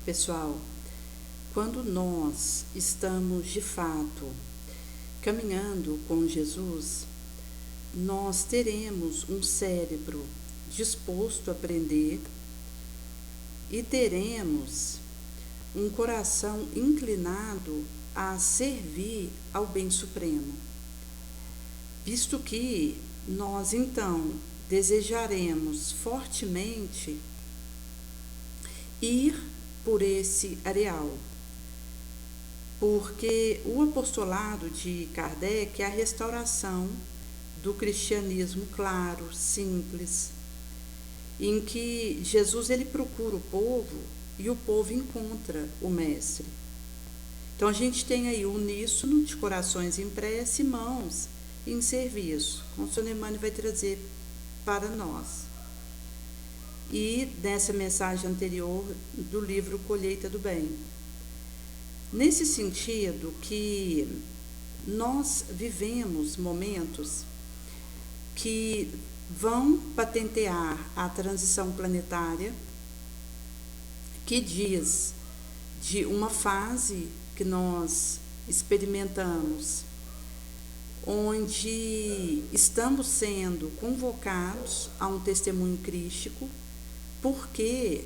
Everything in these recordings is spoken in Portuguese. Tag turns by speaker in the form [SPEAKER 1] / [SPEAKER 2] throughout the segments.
[SPEAKER 1] Pessoal, quando nós estamos de fato caminhando com Jesus, nós teremos um cérebro disposto a aprender e teremos um coração inclinado a servir ao bem supremo, visto que nós então desejaremos fortemente ir por esse areal, porque o apostolado de Kardec é a restauração do cristianismo claro, simples, em que Jesus ele procura o povo e o povo encontra o mestre. Então a gente tem aí o uníssono de corações em prece e mãos em serviço, como o Sr. Emmanuel vai trazer para nós. E nessa mensagem anterior do livro Colheita do Bem. Nesse sentido que nós vivemos momentos que vão patentear a transição planetária, que diz de uma fase que nós experimentamos, onde estamos sendo convocados a um testemunho crístico, porque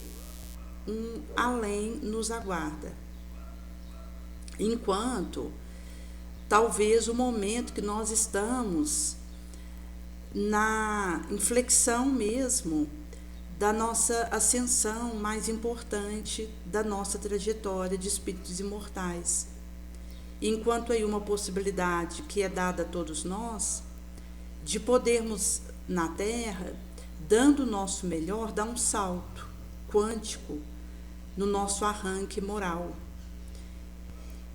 [SPEAKER 1] um além nos aguarda. Enquanto talvez o momento que nós estamos na inflexão mesmo da nossa ascensão mais importante da nossa trajetória de espíritos imortais. Enquanto aí uma possibilidade que é dada a todos nós de podermos na Terra, dando o nosso melhor, dar um salto quântico no nosso arranque moral.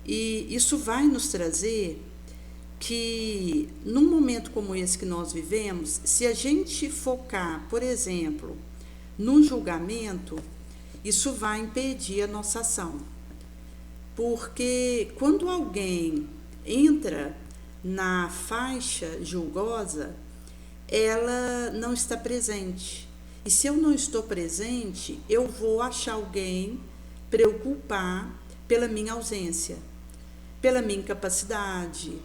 [SPEAKER 1] E isso vai nos trazer que, num momento como esse que nós vivemos, se a gente focar, por exemplo, num julgamento, isso vai impedir a nossa ação. Porque quando alguém entra na faixa julgosa, ela não está presente. E se eu não estou presente, eu vou achar alguém para eu culpar pela minha ausência, pela minha incapacidade,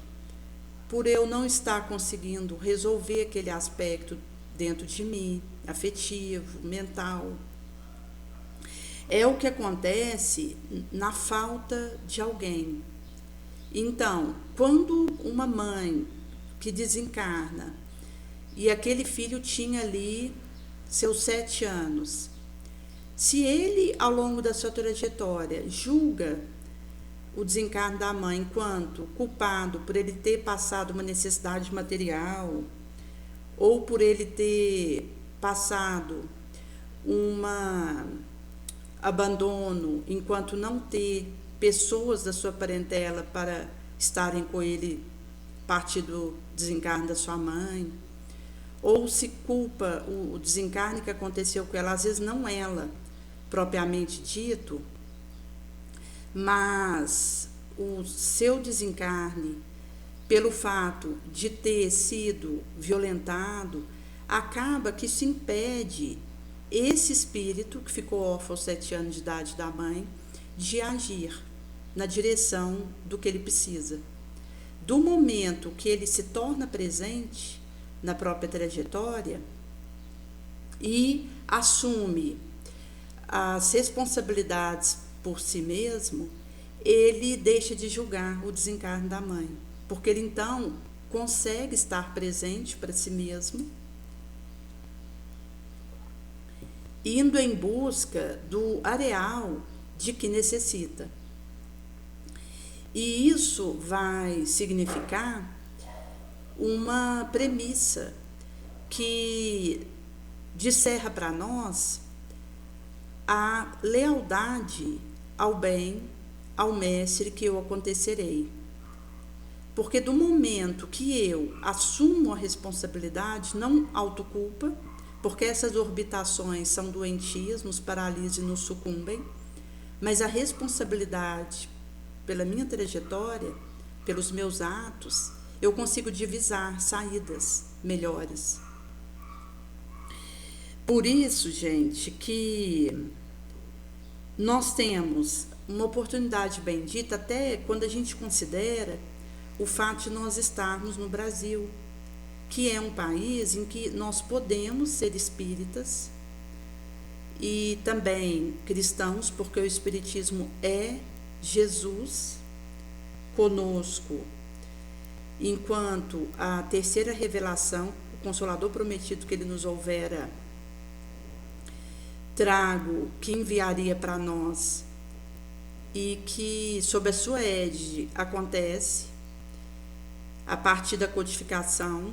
[SPEAKER 1] por eu não estar conseguindo resolver aquele aspecto dentro de mim, afetivo, mental. É o que acontece na falta de alguém. Então, quando uma mãe que desencarna e aquele filho tinha ali seus 7 anos, se ele, ao longo da sua trajetória, julga o desencarne da mãe enquanto culpado por ele ter passado uma necessidade material, ou por ele ter passado um abandono enquanto não ter pessoas da sua parentela para estarem com ele a partir do desencarne da sua mãe, ou se culpa o desencarne que aconteceu com ela, às vezes não ela propriamente dito, mas o seu desencarne, pelo fato de ter sido violentado, acaba que isso impede esse espírito, que ficou órfão aos 7 anos de idade da mãe, de agir na direção do que ele precisa. Do momento que ele se torna presente na própria trajetória e assume as responsabilidades por si mesmo, ele deixa de julgar o desencarne da mãe, porque ele então consegue estar presente para si mesmo, indo em busca do areal de que necessita. E isso vai significar uma premissa que descerra para nós a lealdade ao bem, ao mestre que eu acontecerei. Porque do momento que eu assumo a responsabilidade, não autoculpa, porque essas orbitações são doentias, nos paralisam e nos sucumbem, mas a responsabilidade pela minha trajetória, pelos meus atos, eu consigo divisar saídas melhores. Por isso, gente, que nós temos uma oportunidade bendita até quando a gente considera o fato de nós estarmos no Brasil, que é um país em que nós podemos ser espíritas e também cristãos, porque o espiritismo é Jesus conosco, enquanto a terceira revelação, o Consolador prometido que ele nos houvera trago, que enviaria para nós, e que sob a sua égide acontece a partir da codificação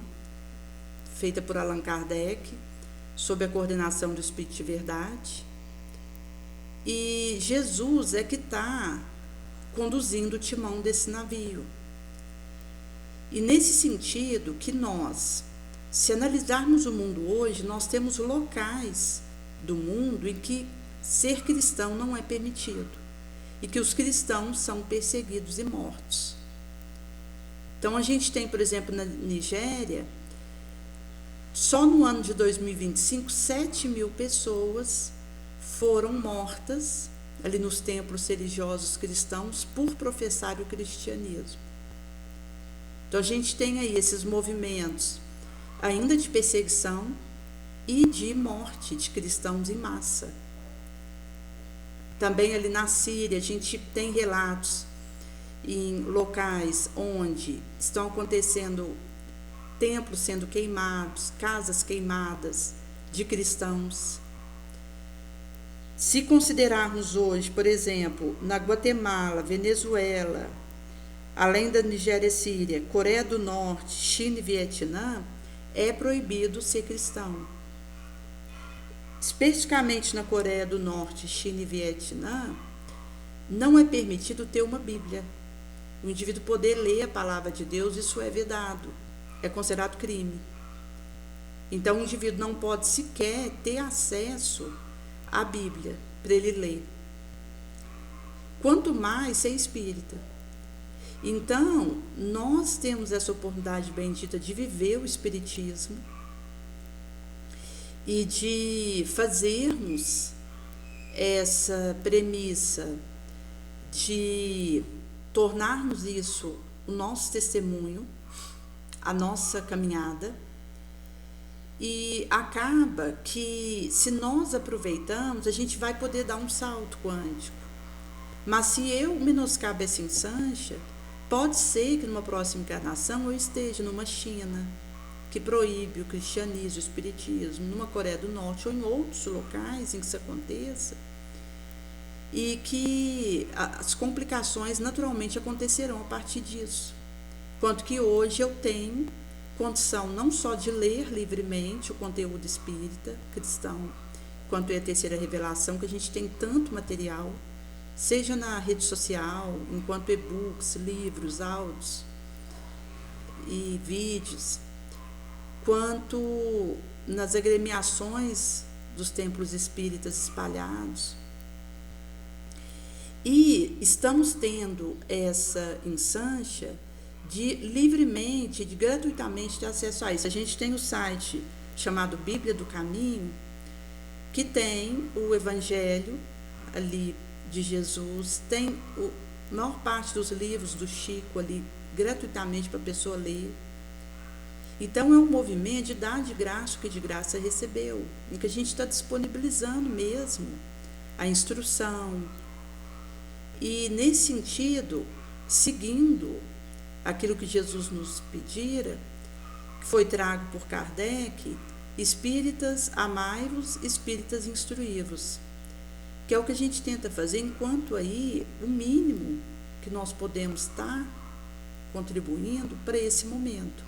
[SPEAKER 1] feita por Allan Kardec, sob a coordenação do Espírito de Verdade, e Jesus é que está conduzindo o timão desse navio. E nesse sentido que nós, se analisarmos o mundo hoje, nós temos locais do mundo em que ser cristão não é permitido e que os cristãos são perseguidos e mortos. Então a gente tem, por exemplo, na Nigéria, só no ano de 2025, 7.000 pessoas foram mortas ali nos templos religiosos cristãos por professar o cristianismo. Então a gente tem aí esses movimentos ainda de perseguição e de morte de cristãos em massa. Também ali na Síria a gente tem relatos em locais onde estão acontecendo templos sendo queimados, casas queimadas de cristãos. Se considerarmos hoje, por exemplo, na Guatemala, Venezuela, além da Nigéria e Síria, Coreia do Norte, China e Vietnã, é proibido ser cristão. Especificamente na Coreia do Norte, China e Vietnã, não é permitido ter uma Bíblia. O indivíduo poder ler a palavra de Deus, isso é vedado, é considerado crime. Então o indivíduo não pode sequer ter acesso à Bíblia para ele ler. Quanto mais ser espírita. Então, nós temos essa oportunidade bendita de viver o espiritismo e de fazermos essa premissa de tornarmos isso o nosso testemunho, a nossa caminhada, e acaba que, se nós aproveitamos, a gente vai poder dar um salto quântico. Mas se eu menoscabo essa ensancha, pode ser que numa próxima encarnação eu esteja numa China que proíbe o cristianismo, o espiritismo, numa Coreia do Norte ou em outros locais em que isso aconteça, e que as complicações naturalmente acontecerão a partir disso. Quanto que hoje eu tenho condição não só de ler livremente o conteúdo espírita, cristão, quanto é a terceira revelação, que a gente tem tanto material, seja na rede social, enquanto e-books, livros, áudios e vídeos, quanto nas agremiações dos templos espíritas espalhados. E estamos tendo essa ensancha de livremente, de gratuitamente ter acesso a isso. A gente tem o site chamado Bíblia do Caminho, que tem o Evangelho ali de Jesus, tem a maior parte dos livros do Chico ali gratuitamente para a pessoa ler. Então é um movimento de dar de graça o que de graça recebeu, em que a gente está disponibilizando mesmo a instrução. E nesse sentido, seguindo aquilo que Jesus nos pedira, que foi trago por Kardec, espíritas, amai-vos, espíritas, instruí-vos, que é o que a gente tenta fazer, enquanto aí o mínimo que nós podemos estar contribuindo para esse momento.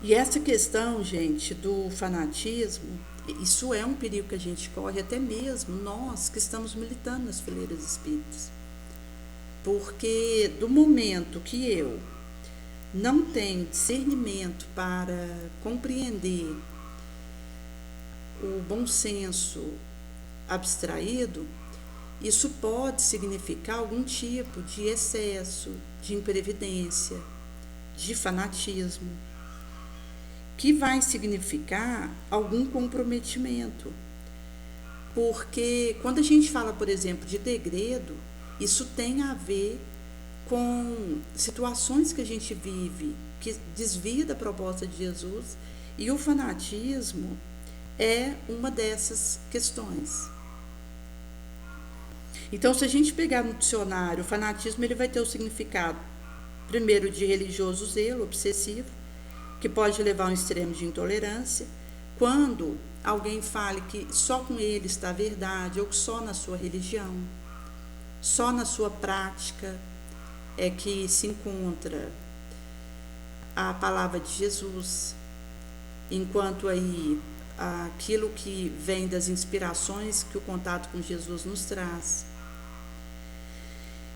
[SPEAKER 1] E essa questão, gente, do fanatismo, isso é um perigo que a gente corre, até mesmo nós que estamos militando nas fileiras espíritas. Porque do momento que eu não tenho discernimento para compreender o bom senso abstraído, isso pode significar algum tipo de excesso, de imprevidência, de fanatismo, que vai significar algum comprometimento. Porque quando a gente fala, por exemplo, de degredo, isso tem a ver com situações que a gente vive que desvia da proposta de Jesus, e o fanatismo é uma dessas questões. Então, se a gente pegar no dicionário, o fanatismo ele vai ter o significado, primeiro, de religioso zelo obsessivo, que pode levar a um extremo de intolerância, quando alguém fale que só com ele está a verdade, ou que só na sua religião, só na sua prática é que se encontra a palavra de Jesus, enquanto aí aquilo que vem das inspirações que o contato com Jesus nos traz.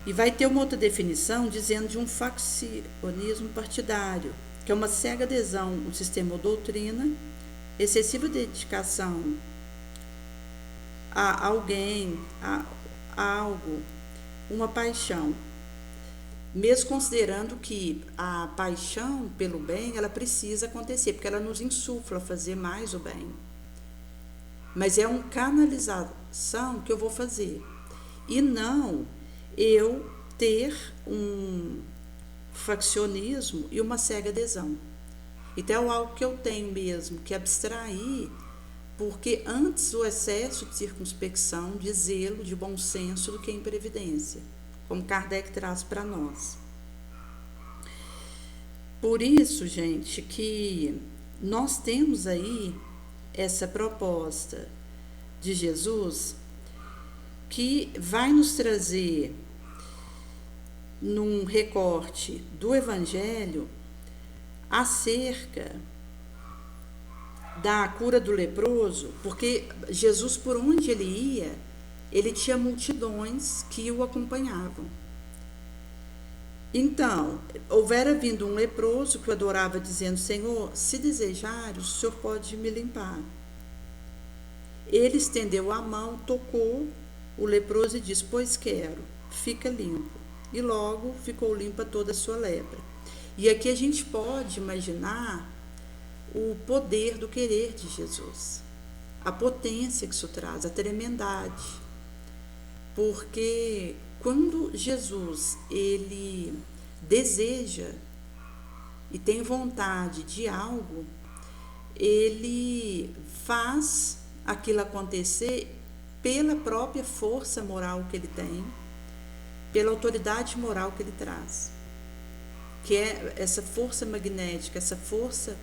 [SPEAKER 1] E vai ter uma outra definição dizendo de um faccionismo partidário, que é uma cega adesão a um sistema ou doutrina, excessiva dedicação a alguém, a algo, uma paixão. Mesmo considerando que a paixão pelo bem, ela precisa acontecer, porque ela nos insufla a fazer mais o bem. Mas é uma canalização que eu vou fazer. E não eu ter um faccionismo e uma cega adesão. Então é algo que eu tenho mesmo que abstrair, porque antes o excesso de circunspecção, de zelo, de bom senso do que a imprevidência, como Kardec traz para nós. Por isso, gente, que nós temos aí essa proposta de Jesus que vai nos trazer, num recorte do Evangelho, acerca da cura do leproso, porque Jesus, por onde ele ia, ele tinha multidões que o acompanhavam. Então, houvera vindo um leproso que o adorava, dizendo: Senhor, se desejar, o Senhor pode me limpar. Ele estendeu a mão, tocou o leproso e disse: pois quero, fica limpo. E logo ficou limpa toda a sua lepra. E aqui a gente pode imaginar o poder do querer de Jesus, a potência que isso traz, a tremendade. Porque quando Jesus ele deseja e tem vontade de algo, ele faz aquilo acontecer pela própria força moral que ele tem, pela autoridade moral que ele traz, que é essa força magnética, essa força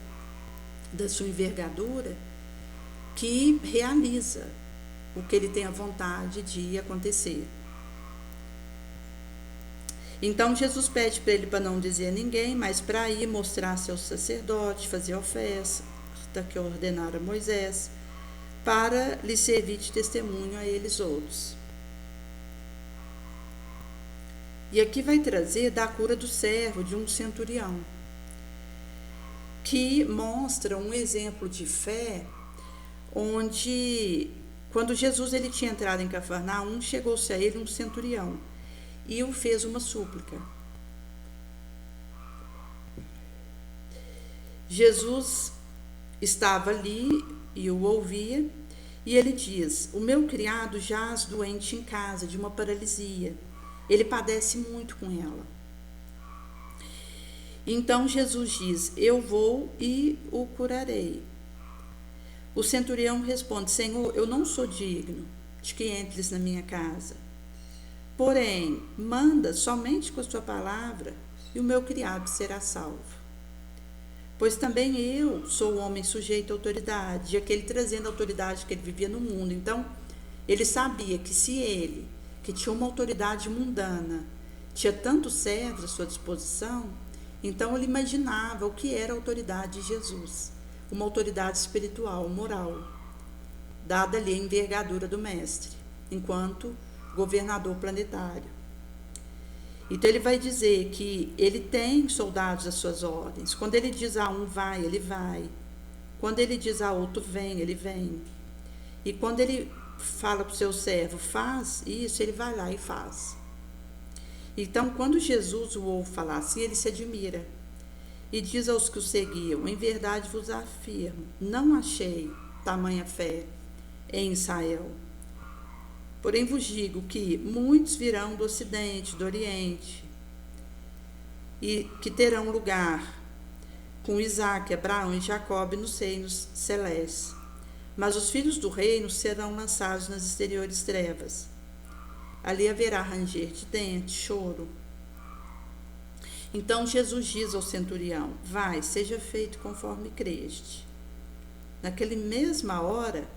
[SPEAKER 1] da sua envergadura que realiza o que ele tem a vontade de acontecer. Então Jesus pede para ele para não dizer a ninguém, mas para ir mostrar-se ao sacerdote, fazer a oferta que ordenara Moisés, para lhe servir de testemunho a eles outros. E aqui vai trazer da cura do servo de um centurião, que mostra um exemplo de fé, onde, quando Jesus ele tinha entrado em Cafarnaum, chegou-se a ele um centurião e o fez uma súplica. Jesus estava ali e o ouvia, e ele diz: o meu criado jaz doente em casa, de uma paralisia. Ele padece muito com ela. Então Jesus diz: eu vou e o curarei. O centurião responde: Senhor, eu não sou digno de que entres na minha casa. Porém, manda somente com a sua palavra, e o meu criado será salvo. Pois também eu sou homem sujeito à autoridade, e aquele trazendo a autoridade que ele vivia no mundo. Então, ele sabia que se ele, que tinha uma autoridade mundana, tinha tantos servos à sua disposição, então ele imaginava o que era a autoridade de Jesus, uma autoridade espiritual, moral, dada ali a envergadura do mestre, enquanto governador planetário. Então ele vai dizer que ele tem soldados às suas ordens. Quando ele diz a um vai, ele vai. Quando ele diz a outro vem, ele vem. E quando ele fala para o seu servo faz isso, ele vai lá e faz. Então, quando Jesus o ouve falar assim, ele se admira e diz aos que o seguiam: em verdade vos afirmo, não achei tamanha fé em Israel. Porém vos digo que muitos virão do ocidente, do oriente, e que terão lugar com Isaque, Abraão e Jacob nos reinos celestes. Mas os filhos do reino serão lançados nas exteriores trevas. Ali haverá ranger de dentes, choro. Então Jesus diz ao centurião: vai, seja feito conforme creste. Naquela mesma hora,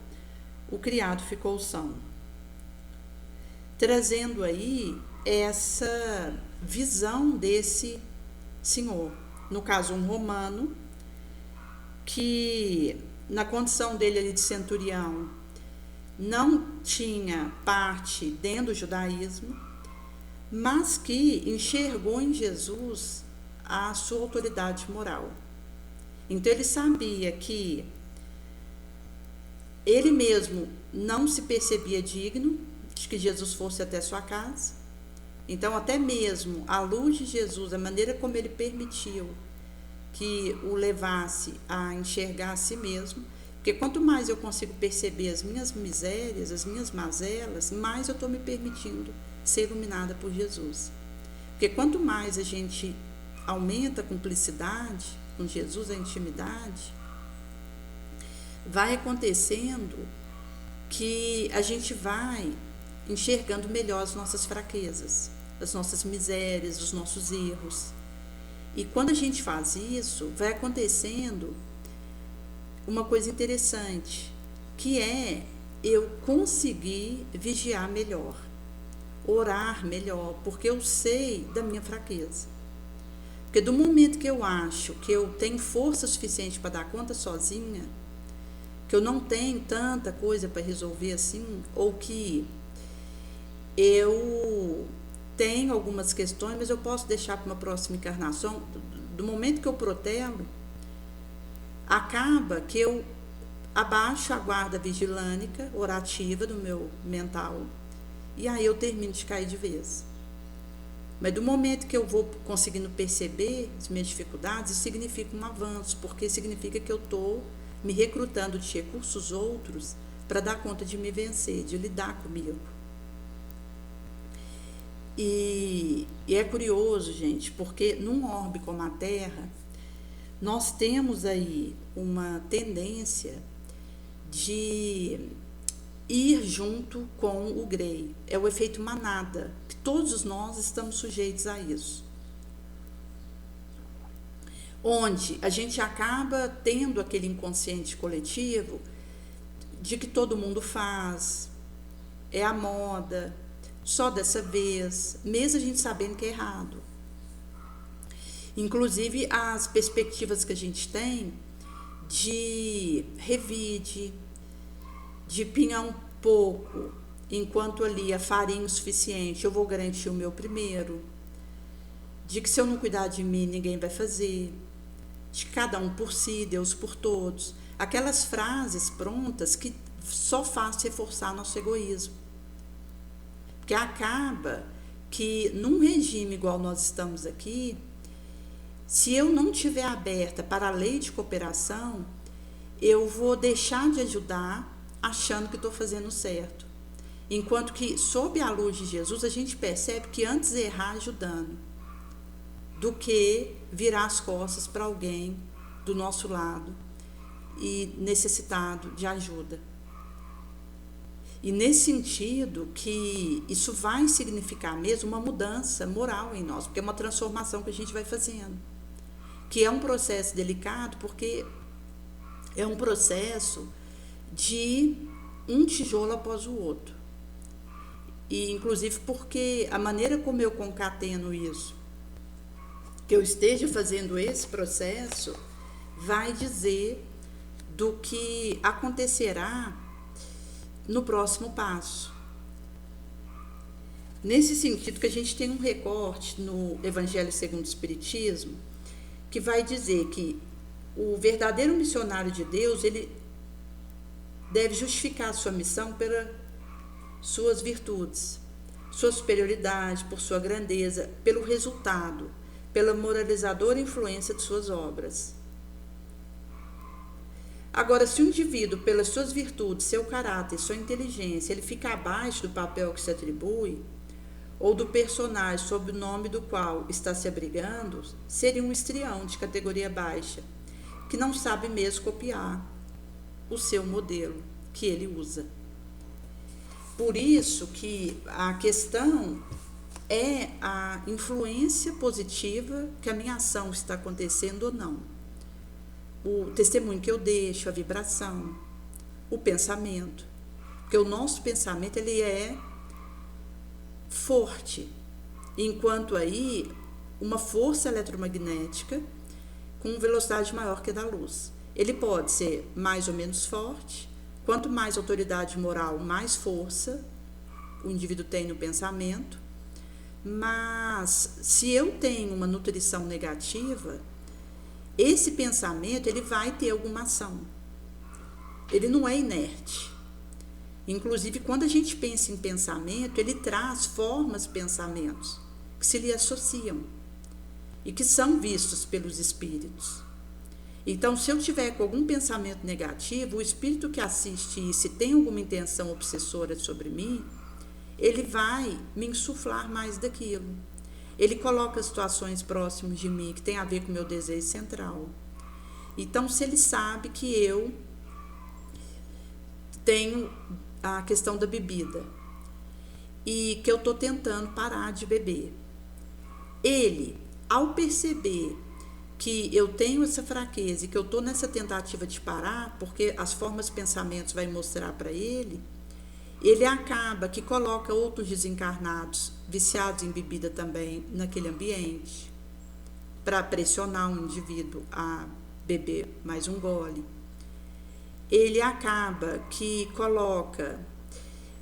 [SPEAKER 1] o criado ficou são. Trazendo aí essa visão desse senhor, no caso um romano, que na condição dele ali de centurião não tinha parte dentro do judaísmo, mas que enxergou em Jesus a sua autoridade moral. Então ele sabia que ele mesmo não se percebia digno de que Jesus fosse até sua casa. Então até mesmo à luz de Jesus, a maneira como ele permitiu que o levasse a enxergar a si mesmo, porque quanto mais eu consigo perceber as minhas misérias, as minhas mazelas, mais eu estou me permitindo ser iluminada por Jesus. Porque quanto mais a gente aumenta a cumplicidade com Jesus, a intimidade, vai acontecendo que a gente vai enxergando melhor as nossas fraquezas, as nossas misérias, os nossos erros. E quando a gente faz isso, vai acontecendo uma coisa interessante, que é eu conseguir vigiar melhor, orar melhor, porque eu sei da minha fraqueza. Porque do momento que eu acho que eu tenho força suficiente para dar conta sozinha, que eu não tenho tanta coisa para resolver assim, ou que eu tenho algumas questões, mas eu posso deixar para uma próxima encarnação, do momento que eu protelo, acaba que eu abaixo a guarda vigilânica, orativa do meu mental, e aí eu termino de cair de vez. Mas do momento que eu vou conseguindo perceber as minhas dificuldades, isso significa um avanço, porque significa que eu estou me recrutando de recursos outros para dar conta de me vencer, de lidar comigo. E é curioso, gente, porque num orbe como a Terra, nós temos aí uma tendência de ir junto com o Grey. É o efeito manada, que todos nós estamos sujeitos a isso. Onde a gente acaba tendo aquele inconsciente coletivo de que todo mundo faz, é a moda, só dessa vez, mesmo a gente sabendo que é errado. Inclusive as perspectivas que a gente tem de revide, de pingar um pouco, enquanto ali a farinha o suficiente, eu vou garantir o meu primeiro, de que se eu não cuidar de mim, ninguém vai fazer, de cada um por si, Deus por todos, aquelas frases prontas que só faz reforçar nosso egoísmo. Porque acaba que num regime igual nós estamos aqui, se eu não estiver aberta para a lei de cooperação, eu vou deixar de ajudar achando que estou fazendo certo. Enquanto que, sob a luz de Jesus, a gente percebe que antes errar ajudando do que virar as costas para alguém do nosso lado e necessitado de ajuda. E nesse sentido que isso vai significar mesmo uma mudança moral em nós, porque é uma transformação que a gente vai fazendo, que é um processo delicado, porque é um processo de um tijolo após o outro. E inclusive porque a maneira como eu concateno isso, que eu esteja fazendo esse processo, vai dizer do que acontecerá no próximo passo. Nesse sentido que a gente tem um recorte no Evangelho segundo o Espiritismo, que vai dizer que o verdadeiro missionário de Deus, ele deve justificar a sua missão pelas suas virtudes, sua superioridade, por sua grandeza, pelo resultado, pela moralizadora influência de suas obras. Agora, se o indivíduo, pelas suas virtudes, seu caráter, sua inteligência, ele fica abaixo do papel que se atribui, ou do personagem sob o nome do qual está se abrigando, seria um estrião de categoria baixa, que não sabe mesmo copiar o seu modelo que ele usa. Por isso que a questão é a influência positiva que a minha ação está acontecendo ou não. O testemunho que eu deixo, a vibração, o pensamento. Porque o nosso pensamento, ele é forte, enquanto aí uma força eletromagnética com velocidade maior que a da luz. Ele pode ser mais ou menos forte, quanto mais autoridade moral, mais força o indivíduo tem no pensamento, mas se eu tenho uma nutrição negativa, esse pensamento ele vai ter alguma ação. Ele não é inerte. Inclusive, quando a gente pensa em pensamento, ele traz formas de pensamentos que se lhe associam e que são vistos pelos espíritos. Então, se eu tiver com algum pensamento negativo, o espírito que assiste isso, se tem alguma intenção obsessora sobre mim, ele vai me insuflar mais daquilo. Ele coloca situações próximas de mim que tem a ver com o meu desejo central. Então, se ele sabe que eu tenho a questão da bebida e que eu estou tentando parar de beber, ele, ao perceber que eu tenho essa fraqueza e que eu estou nessa tentativa de parar, porque as formas de pensamentos vai mostrar para ele, ele acaba que coloca outros desencarnados, viciados em bebida também, naquele ambiente, para pressionar um indivíduo a beber mais um gole. Ele acaba que coloca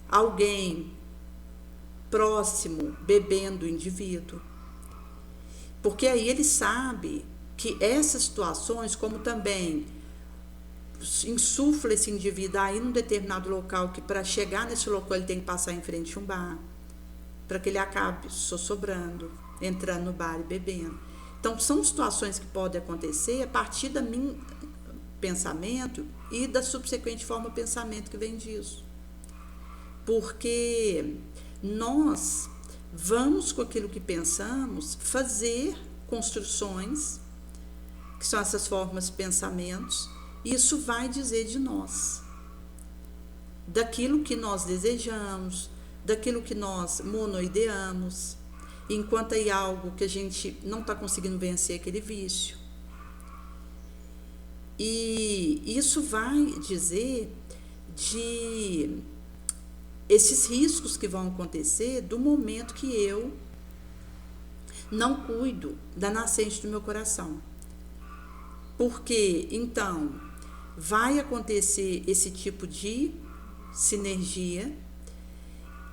[SPEAKER 1] alguém próximo bebendo o indivíduo, porque aí ele sabe que essas situações, como também insufla esse indivíduo aí num determinado local, que para chegar nesse local ele tem que passar em frente a um bar, para que ele acabe sossobrando, entrando no bar e bebendo. Então, são situações que podem acontecer a partir do meu pensamento e da subsequente forma de pensamento que vem disso. Porque nós vamos, com aquilo que pensamos, fazer construções, que são essas formas de pensamentos. Isso vai dizer de nós, daquilo que nós desejamos, daquilo que nós monoideamos, enquanto aí algo que a gente não está conseguindo vencer aquele vício. E isso vai dizer de esses riscos que vão acontecer do momento que eu não cuido da nascente do meu coração. Porque, então, vai acontecer esse tipo de sinergia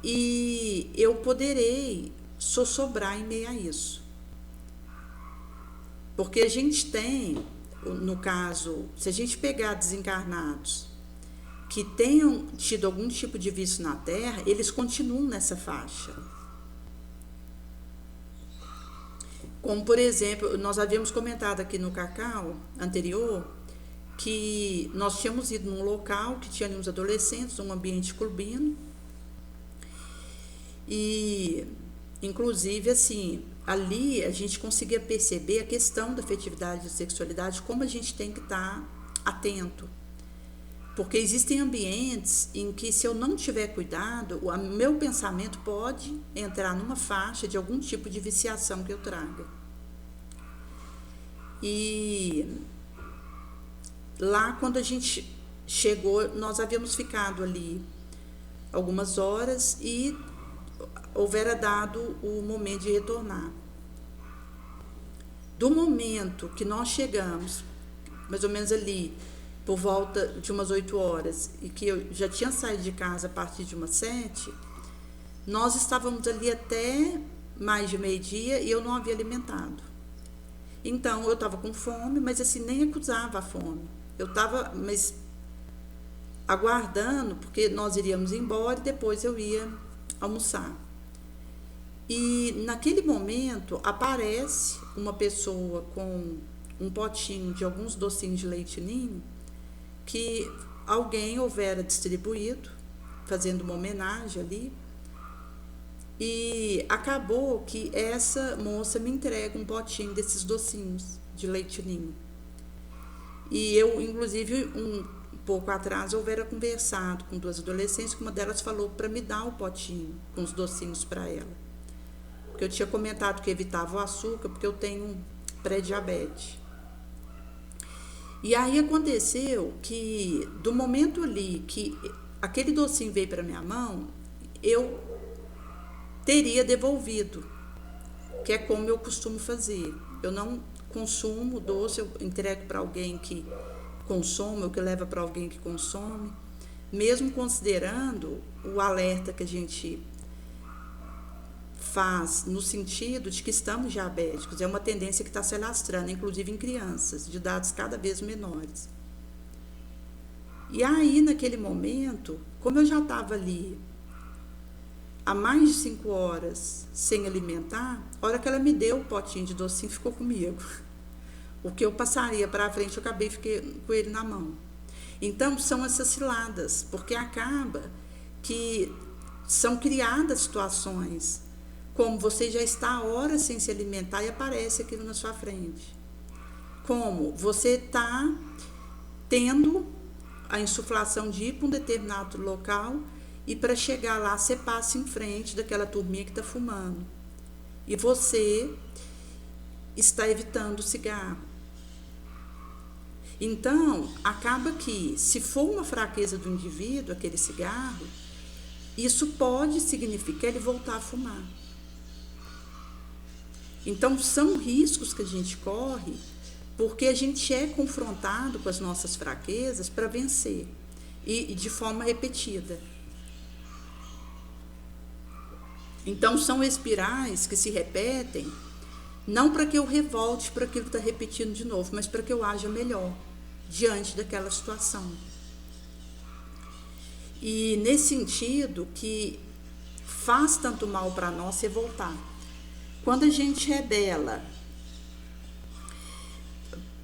[SPEAKER 1] e eu poderei sossobrar em meio a isso. Porque a gente tem, no caso, se a gente pegar desencarnados que tenham tido algum tipo de vício na Terra, eles continuam nessa faixa. Como, por exemplo, nós havíamos comentado aqui no Cacau anterior, que nós tínhamos ido num local que tinha uns adolescentes, um ambiente clubino, e, inclusive, assim, ali a gente conseguia perceber a questão da afetividade e sexualidade, como a gente tem que estar atento. Porque existem ambientes em que, se eu não tiver cuidado, o meu pensamento pode entrar numa faixa de algum tipo de viciação que eu traga. E lá, quando a gente chegou, nós havíamos ficado ali algumas horas e houvera dado o momento de retornar. Do momento que nós chegamos, mais ou menos ali, por volta de umas 8 horas, e que eu já tinha saído de casa a partir de umas 7, nós estávamos ali até mais de meio-dia e eu não havia alimentado. Então, eu estava com fome, mas assim, nem acusava a fome. Eu estava, mas aguardando, porque nós iríamos embora e depois eu ia almoçar. E naquele momento aparece uma pessoa com um potinho de alguns docinhos de leite ninho que alguém houvera distribuído, fazendo uma homenagem ali, e acabou que essa moça me entrega um potinho desses docinhos de leite ninho. E eu, inclusive, um pouco atrás, houvera conversado com duas adolescentes, que uma delas falou para me dar o potinho com os docinhos para ela. Porque eu tinha comentado que evitava o açúcar, porque eu tenho pré-diabetes. E aí aconteceu que, do momento ali que aquele docinho veio para minha mão, eu teria devolvido, que é como eu costumo fazer. Eu não consumo doce, eu entrego para alguém que consome, ou que leva para alguém que consome, mesmo considerando o alerta que a gente faz no sentido de que estamos diabéticos. É uma tendência que está se alastrando, inclusive em crianças, de idades cada vez menores. E aí, naquele momento, como eu já estava ali há mais de 5 horas sem alimentar, a hora que ela me deu o potinho de docinho, ficou comigo. O que eu passaria para frente, eu fiquei com ele na mão. Então, são essas ciladas, porque acaba que são criadas situações, como você já está há horas sem se alimentar e aparece aquilo na sua frente. Como você está tendo a insuflação de ir para um determinado local e para chegar lá você passa em frente daquela turminha que está fumando. E você está evitando o cigarro. Então, acaba que, se for uma fraqueza do indivíduo, aquele cigarro, isso pode significar ele voltar a fumar. Então, são riscos que a gente corre, porque a gente é confrontado com as nossas fraquezas para vencer, e de forma repetida. Então, são espirais que se repetem, não para que eu revolte para aquilo que está repetindo de novo, mas para que eu haja melhor diante daquela situação. E nesse sentido que faz tanto mal para nós revoltar. Quando a gente rebela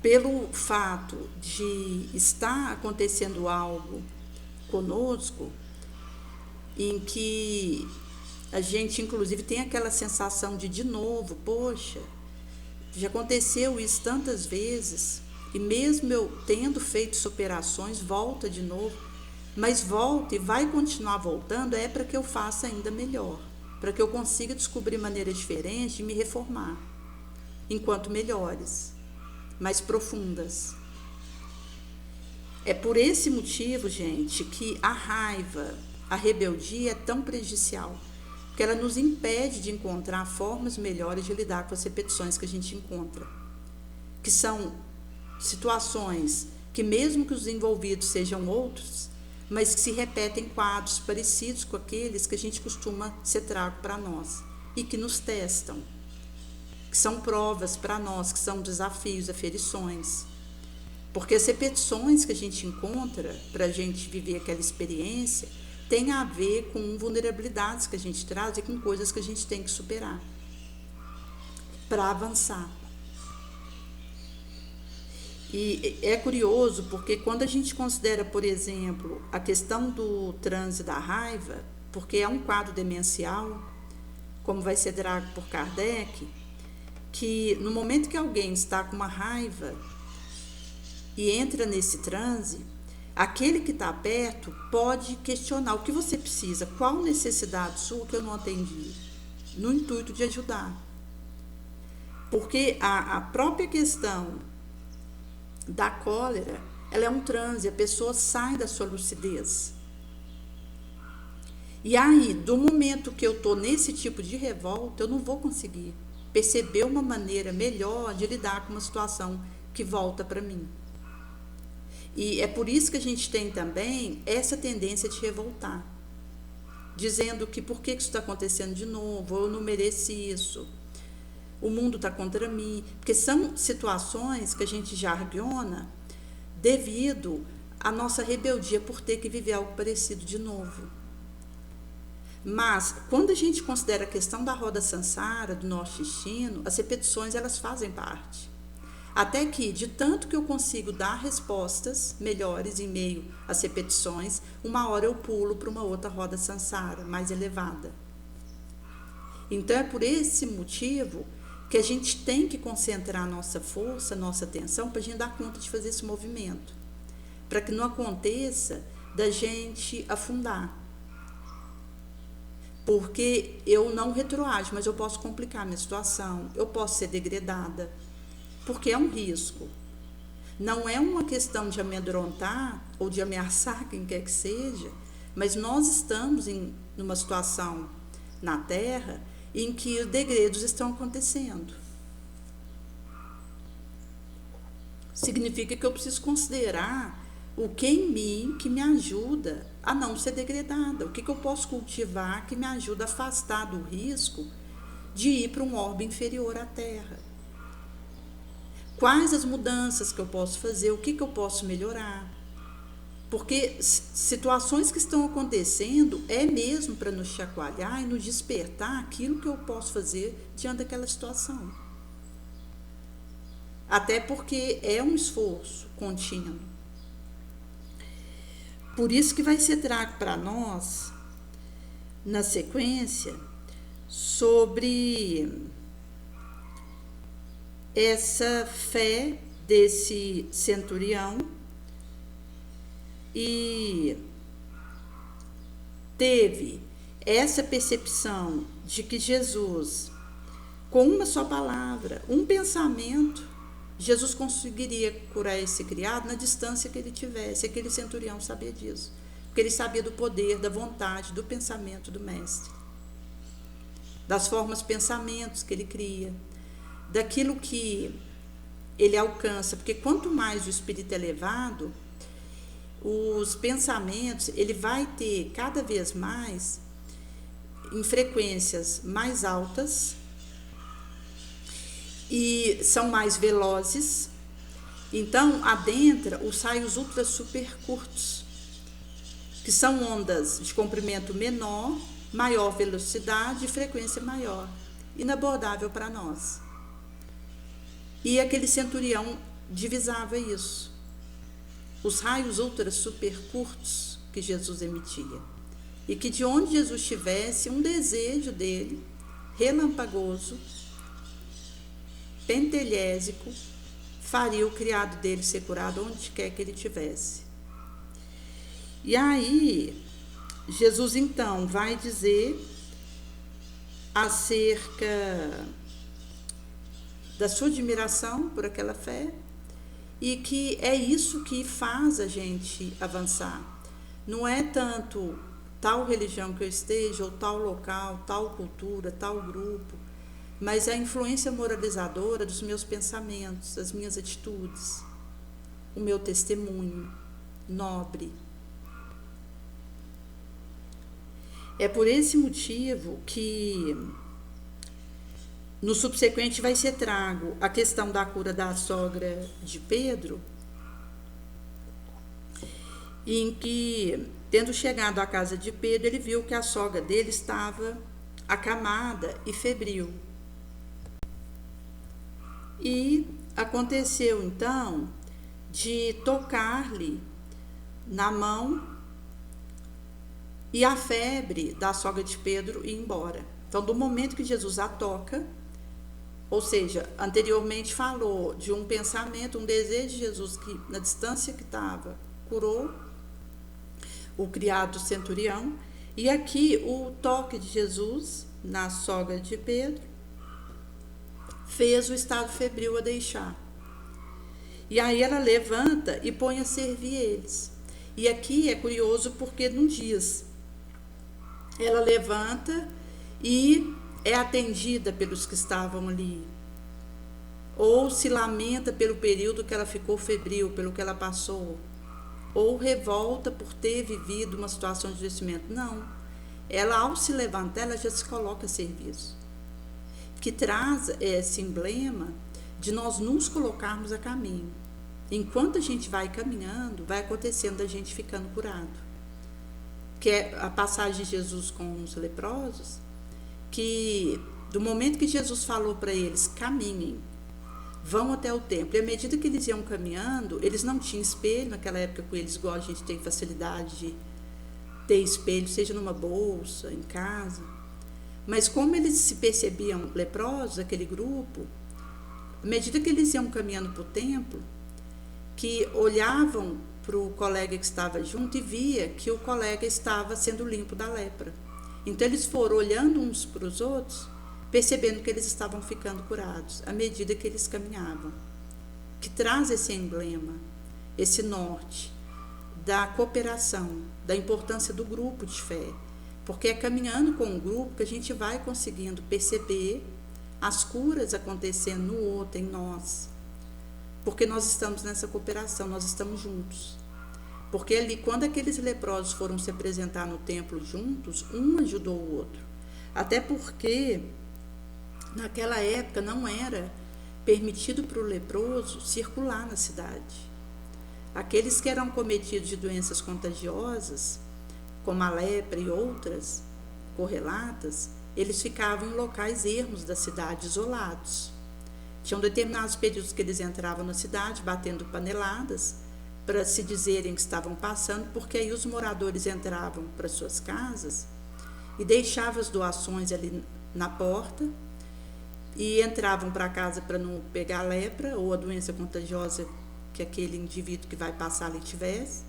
[SPEAKER 1] pelo fato de estar acontecendo algo conosco, em que a gente inclusive tem aquela sensação de novo, poxa, já aconteceu isso tantas vezes, e mesmo eu tendo feito superações, volta de novo, mas volta e vai continuar voltando, é para que eu faça ainda melhor, para que eu consiga descobrir maneiras diferentes de me reformar, enquanto melhores, mais profundas. É por esse motivo, gente, que a raiva, a rebeldia é tão prejudicial, porque ela nos impede de encontrar formas melhores de lidar com as repetições que a gente encontra, que são situações que, mesmo que os envolvidos sejam outros, mas que se repetem quadros parecidos com aqueles que a gente costuma ser trago para nós e que nos testam, que são provas para nós, que são desafios, aferições. Porque as repetições que a gente encontra para a gente viver aquela experiência tem a ver com vulnerabilidades que a gente traz e com coisas que a gente tem que superar para avançar. E é curioso porque quando a gente considera, por exemplo, a questão do transe da raiva, porque é um quadro demencial, como vai ser trago por Kardec, que no momento que alguém está com uma raiva e entra nesse transe, aquele que está perto pode questionar o que você precisa, qual necessidade sua que eu não atendi, no intuito de ajudar. Porque a própria questão da cólera, ela é um transe, a pessoa sai da sua lucidez. E aí, do momento que eu estou nesse tipo de revolta, eu não vou conseguir perceber uma maneira melhor de lidar com uma situação que volta para mim. E é por isso que a gente tem também essa tendência de revoltar, dizendo que por que isso está acontecendo de novo, eu não mereço isso, o mundo está contra mim, porque são situações que a gente jargona devido à nossa rebeldia por ter que viver algo parecido de novo. Mas, quando a gente considera a questão da roda sansara, do nosso destino, as repetições, elas fazem parte. Até que, de tanto que eu consigo dar respostas melhores em meio às repetições, uma hora eu pulo para uma outra roda samsara, mais elevada. Então é por esse motivo que a gente tem que concentrar nossa força, nossa atenção, para a gente dar conta de fazer esse movimento. Para que não aconteça da gente afundar. Porque eu não retroajo, mas eu posso complicar a minha situação, eu posso ser degradada. Porque é um risco. Não é uma questão de amedrontar ou de ameaçar quem quer que seja, mas nós estamos numa situação na Terra em que os degredos estão acontecendo. Significa que eu preciso considerar o que em mim que me ajuda a não ser degradada, o que eu posso cultivar que me ajuda a afastar do risco de ir para um orbe inferior à Terra. Quais as mudanças que eu posso fazer, o que eu posso melhorar. Porque situações que estão acontecendo é mesmo para nos chacoalhar e nos despertar aquilo que eu posso fazer diante daquela situação. Até porque é um esforço contínuo. Por isso que vai ser trago para nós, na sequência, sobre essa fé desse centurião, e teve essa percepção de que Jesus, com uma só palavra, um pensamento, Jesus conseguiria curar esse criado na distância que ele tivesse. Aquele centurião sabia disso, porque ele sabia do poder, da vontade, do pensamento do mestre, das formas, pensamentos que ele cria, daquilo que ele alcança, porque quanto mais o espírito é elevado, os pensamentos, ele vai ter cada vez mais em frequências mais altas e são mais velozes. Então adentra os raios ultra super curtos, que são ondas de comprimento menor, maior velocidade e frequência maior, inabordável para nós. E aquele centurião divisava isso. Os raios ultra super curtos que Jesus emitia. E que de onde Jesus estivesse, um desejo dele, relampagoso, pentelhésico, faria o criado dele ser curado onde quer que ele estivesse. E aí, Jesus então vai dizer acerca da sua admiração por aquela fé, e que é isso que faz a gente avançar. Não é tanto tal religião que eu esteja, ou tal local, tal cultura, tal grupo, mas é a influência moralizadora dos meus pensamentos, das minhas atitudes, o meu testemunho nobre. É por esse motivo que no subsequente vai ser trago a questão da cura da sogra de Pedro, em que, tendo chegado à casa de Pedro, ele viu que a sogra dele estava acamada e febril. E aconteceu então de tocar-lhe na mão e a febre da sogra de Pedro ir embora. Então, do momento que Jesus a toca, ou seja, anteriormente falou de um pensamento, um desejo de Jesus que na distância que estava, curou o criado centurião, e aqui o toque de Jesus na sogra de Pedro fez o estado febril a deixar. E aí ela levanta e põe a servir eles. E aqui é curioso porque não diz. Ela levanta e é atendida pelos que estavam ali, ou se lamenta pelo período que ela ficou febril, pelo que ela passou, ou revolta por ter vivido uma situação de adoecimento. Não, ela ao se levantar, ela já se coloca a serviço, que traz esse emblema de nós nos colocarmos a caminho. Enquanto a gente vai caminhando, vai acontecendo a gente ficando curado, que é a passagem de Jesus com os leprosos, que do momento que Jesus falou para eles, caminhem, vão até o templo. E à medida que eles iam caminhando, eles não tinham espelho, naquela época com eles, igual a gente tem facilidade de ter espelho, seja numa bolsa, em casa. Mas como eles se percebiam leprosos, aquele grupo, à medida que eles iam caminhando para o templo, que olhavam para o colega que estava junto e via que o colega estava sendo limpo da lepra. Então eles foram olhando uns para os outros, percebendo que eles estavam ficando curados à medida que eles caminhavam. Que traz esse emblema, esse norte da cooperação, da importância do grupo de fé. Porque é caminhando com o grupo que a gente vai conseguindo perceber as curas acontecendo no outro, em nós. Porque nós estamos nessa cooperação, nós estamos juntos. Porque ali, quando aqueles leprosos foram se apresentar no templo juntos, um ajudou o outro. Até porque, naquela época, não era permitido para o leproso circular na cidade. Aqueles que eram cometidos de doenças contagiosas, como a lepra e outras correlatas, eles ficavam em locais ermos da cidade, isolados. Tinham determinados períodos que eles entravam na cidade, batendo paneladas, para se dizerem que estavam passando, porque aí os moradores entravam para suas casas e deixavam as doações ali na porta e entravam para casa para não pegar a lepra ou a doença contagiosa que aquele indivíduo que vai passar ali tivesse.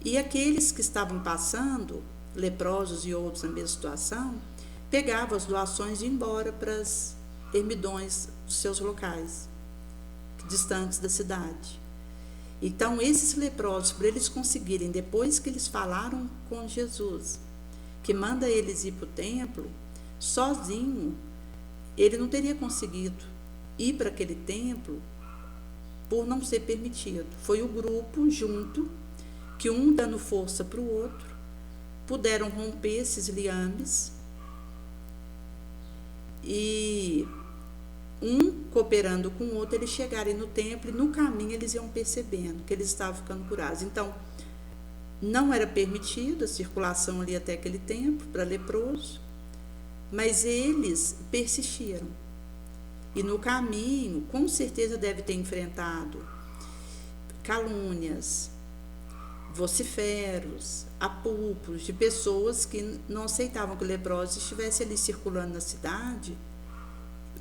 [SPEAKER 1] E aqueles que estavam passando, leprosos e outros na mesma situação, pegavam as doações e iam embora para as ermidões dos seus locais, distantes da cidade. Então, esses leprosos, para eles conseguirem, depois que eles falaram com Jesus, que manda eles ir para o templo, sozinho, ele não teria conseguido ir para aquele templo por não ser permitido. Foi o grupo junto, que um dando força para o outro, puderam romper esses liames e um cooperando com o outro, eles chegarem no templo e no caminho eles iam percebendo que eles estavam ficando curados. Então, não era permitido a circulação ali até aquele templo para leproso, mas eles persistiram. E no caminho, com certeza deve ter enfrentado calúnias, vociferos, apupos de pessoas que não aceitavam que o leproso estivesse ali circulando na cidade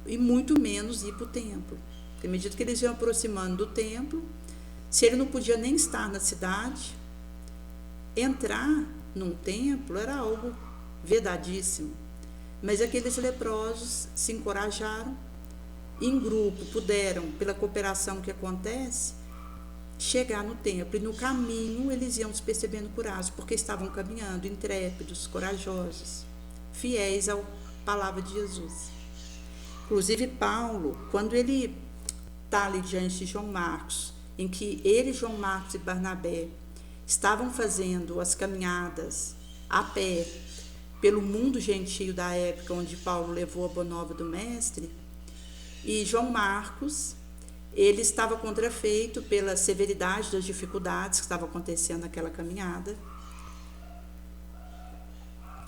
[SPEAKER 1] e muito menos ir para o templo. Porque à medida que eles iam aproximando do templo, se ele não podia nem estar na cidade, entrar num templo era algo vedadíssimo. Mas aqueles leprosos se encorajaram, em grupo puderam, pela cooperação que acontece, chegar no templo. E no caminho eles iam se percebendo curados, porque estavam caminhando intrépidos, corajosos, fiéis à palavra de Jesus. Inclusive Paulo, quando ele está ali diante de João Marcos, em que ele, João Marcos e Barnabé estavam fazendo as caminhadas a pé pelo mundo gentio da época onde Paulo levou a boa nova do mestre, e João Marcos, ele estava contrafeito pela severidade das dificuldades que estavam acontecendo naquela caminhada,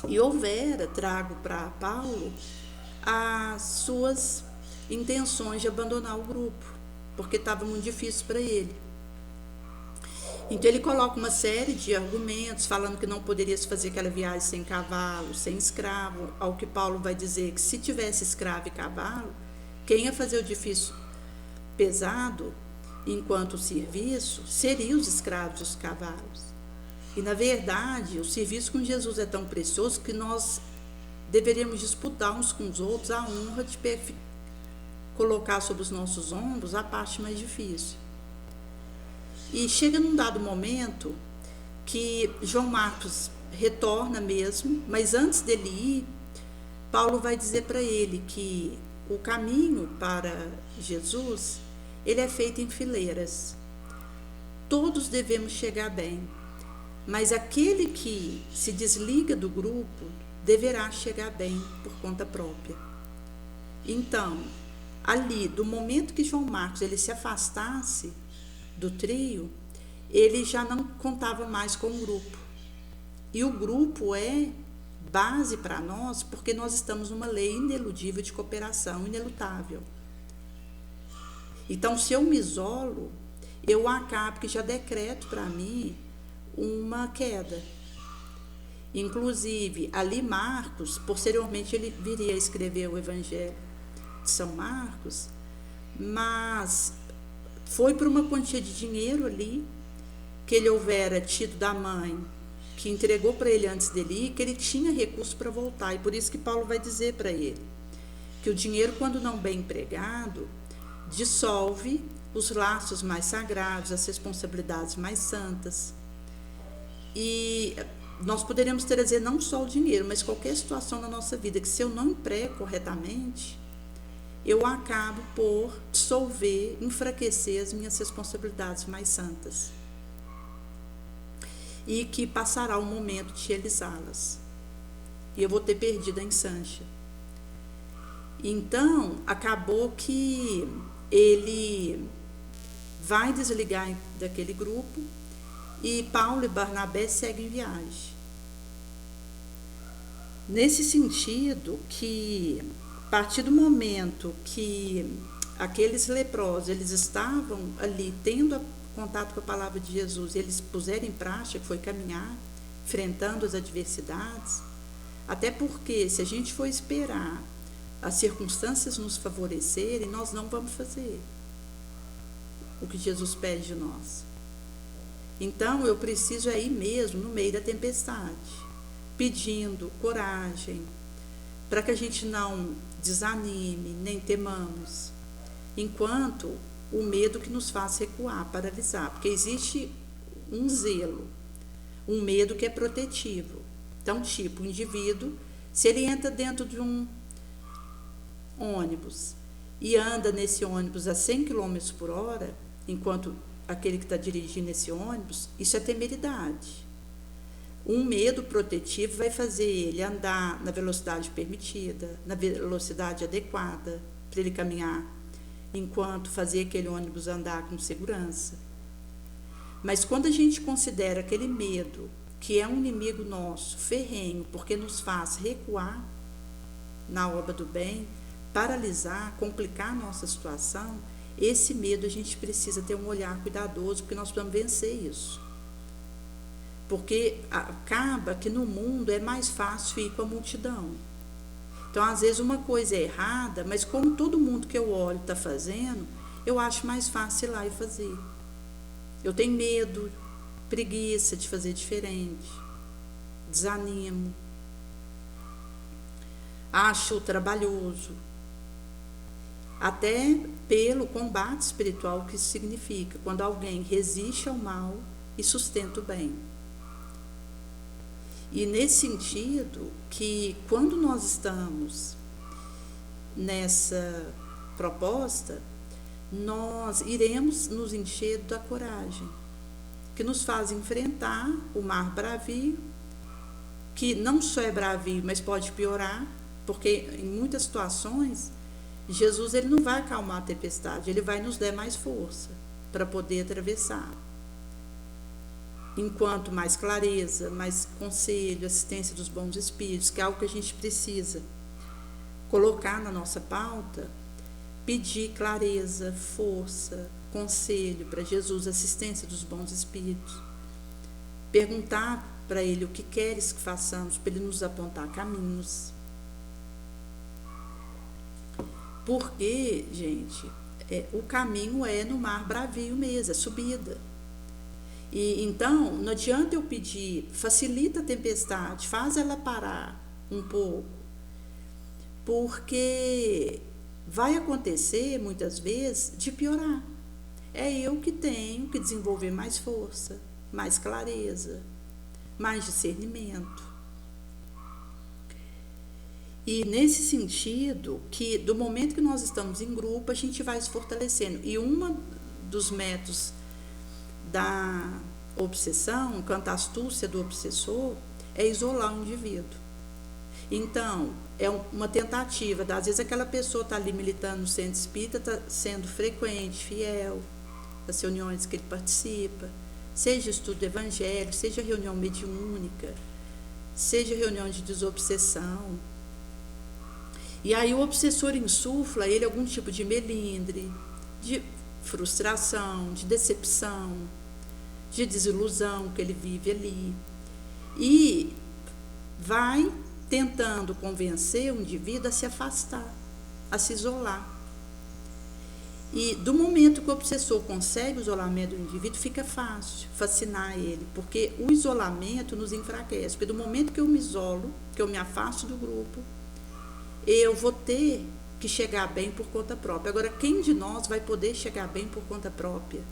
[SPEAKER 1] e houvera trago para Paulo as suas intenções de abandonar o grupo, porque estava muito difícil para ele. Então ele coloca uma série de argumentos falando que não poderia se fazer aquela viagem sem cavalo, sem escravo, ao que Paulo vai dizer que se tivesse escravo e cavalo, quem ia fazer o difícil pesado enquanto o serviço seria os escravos e os cavalos. E na verdade o serviço com Jesus é tão precioso que nós deveríamos disputar uns com os outros a honra de colocar sobre os nossos ombros a parte mais difícil. E chega num dado momento que João Marcos retorna mesmo, mas antes dele ir, Paulo vai dizer para ele que o caminho para Jesus, ele é feito em fileiras. Todos devemos chegar bem, mas aquele que se desliga do grupo deverá chegar bem por conta própria. Então, ali, do momento que João Marcos ele se afastasse do trio, ele já não contava mais com o grupo. E o grupo é base para nós, porque nós estamos numa lei ineludível de cooperação, inelutável. Então, se eu me isolo, eu acabo que já decreto para mim uma queda. Inclusive, ali Marcos, posteriormente ele viria a escrever o Evangelho de São Marcos, mas foi por uma quantia de dinheiro ali que ele houvera tido da mãe, que entregou para ele antes dele ir, que ele tinha recurso para voltar. E por isso que Paulo vai dizer para ele que o dinheiro, quando não bem empregado, dissolve os laços mais sagrados, as responsabilidades mais santas. E nós poderíamos trazer não só o dinheiro, mas qualquer situação na nossa vida, que se eu não emprego corretamente, eu acabo por dissolver, enfraquecer as minhas responsabilidades mais santas. E que passará o momento de realizá-las. E eu vou ter perdido a ensancha. Então, acabou que ele vai desligar daquele grupo e Paulo e Barnabé seguem viagem. Nesse sentido que, a partir do momento que aqueles leprosos, eles estavam ali tendo contato com a palavra de Jesus, e eles puseram em prática, que foi caminhar, enfrentando as adversidades, até porque se a gente for esperar as circunstâncias nos favorecerem, nós não vamos fazer o que Jesus pede de nós. Então, eu preciso ir mesmo no meio da tempestade, pedindo coragem, para que a gente não desanime, nem temamos, enquanto o medo que nos faz recuar, paralisar, porque existe um zelo, um medo que é protetivo. Então, tipo, o indivíduo, se ele entra dentro de um ônibus e anda nesse ônibus a 100 km por hora, enquanto aquele que está dirigindo esse ônibus, isso é temeridade. Um medo protetivo vai fazer ele andar na velocidade permitida, na velocidade adequada, para ele caminhar, enquanto fazer aquele ônibus andar com segurança. Mas quando a gente considera aquele medo, que é um inimigo nosso, ferrenho, porque nos faz recuar na obra do bem, paralisar, complicar a nossa situação, esse medo a gente precisa ter um olhar cuidadoso, porque nós precisamos vencer isso. Porque acaba que no mundo é mais fácil ir com a multidão. Então, às vezes, uma coisa é errada, mas como todo mundo que eu olho está fazendo, eu acho mais fácil ir lá e fazer. Eu tenho medo, preguiça de fazer diferente, desanimo, acho trabalhoso, até pelo combate espiritual que isso significa, quando alguém resiste ao mal e sustenta o bem. E nesse sentido, que quando nós estamos nessa proposta, nós iremos nos encher da coragem, que nos faz enfrentar o mar bravio, que não só é bravio, mas pode piorar, porque em muitas situações, Jesus ele não vai acalmar a tempestade, ele vai nos dar mais força para poder atravessar. Enquanto mais clareza, mais conselho, assistência dos bons espíritos, que é algo que a gente precisa colocar na nossa pauta, pedir clareza, força, conselho para Jesus, assistência dos bons espíritos, perguntar para ele o que queres que façamos, para ele nos apontar caminhos. Porque, gente, o caminho é no mar bravio mesmo, é subida. E então, não adianta eu pedir, facilita a tempestade, faz ela parar um pouco, porque vai acontecer, muitas vezes, de piorar. É eu que tenho que desenvolver mais força, mais clareza, mais discernimento. E nesse sentido, que do momento que nós estamos em grupo, a gente vai se fortalecendo. E um dos métodos da obsessão, quanto à astúcia do obsessor, é isolar o indivíduo. Então, é uma tentativa, às vezes aquela pessoa está ali militando no centro espírita, está sendo frequente, fiel, das reuniões que ele participa, seja estudo evangélico, seja reunião mediúnica, seja reunião de desobsessão. E aí o obsessor insufla a ele algum tipo de melindre, de frustração, de decepção, de desilusão que ele vive ali. E vai tentando convencer o indivíduo a se afastar, a se isolar. E do momento que o obsessor consegue o isolamento do indivíduo, fica fácil fascinar ele, porque o isolamento nos enfraquece. Porque do momento que eu me isolo, que eu me afasto do grupo, eu vou ter que chegar bem por conta própria. Agora, quem de nós vai poder chegar bem por conta própria?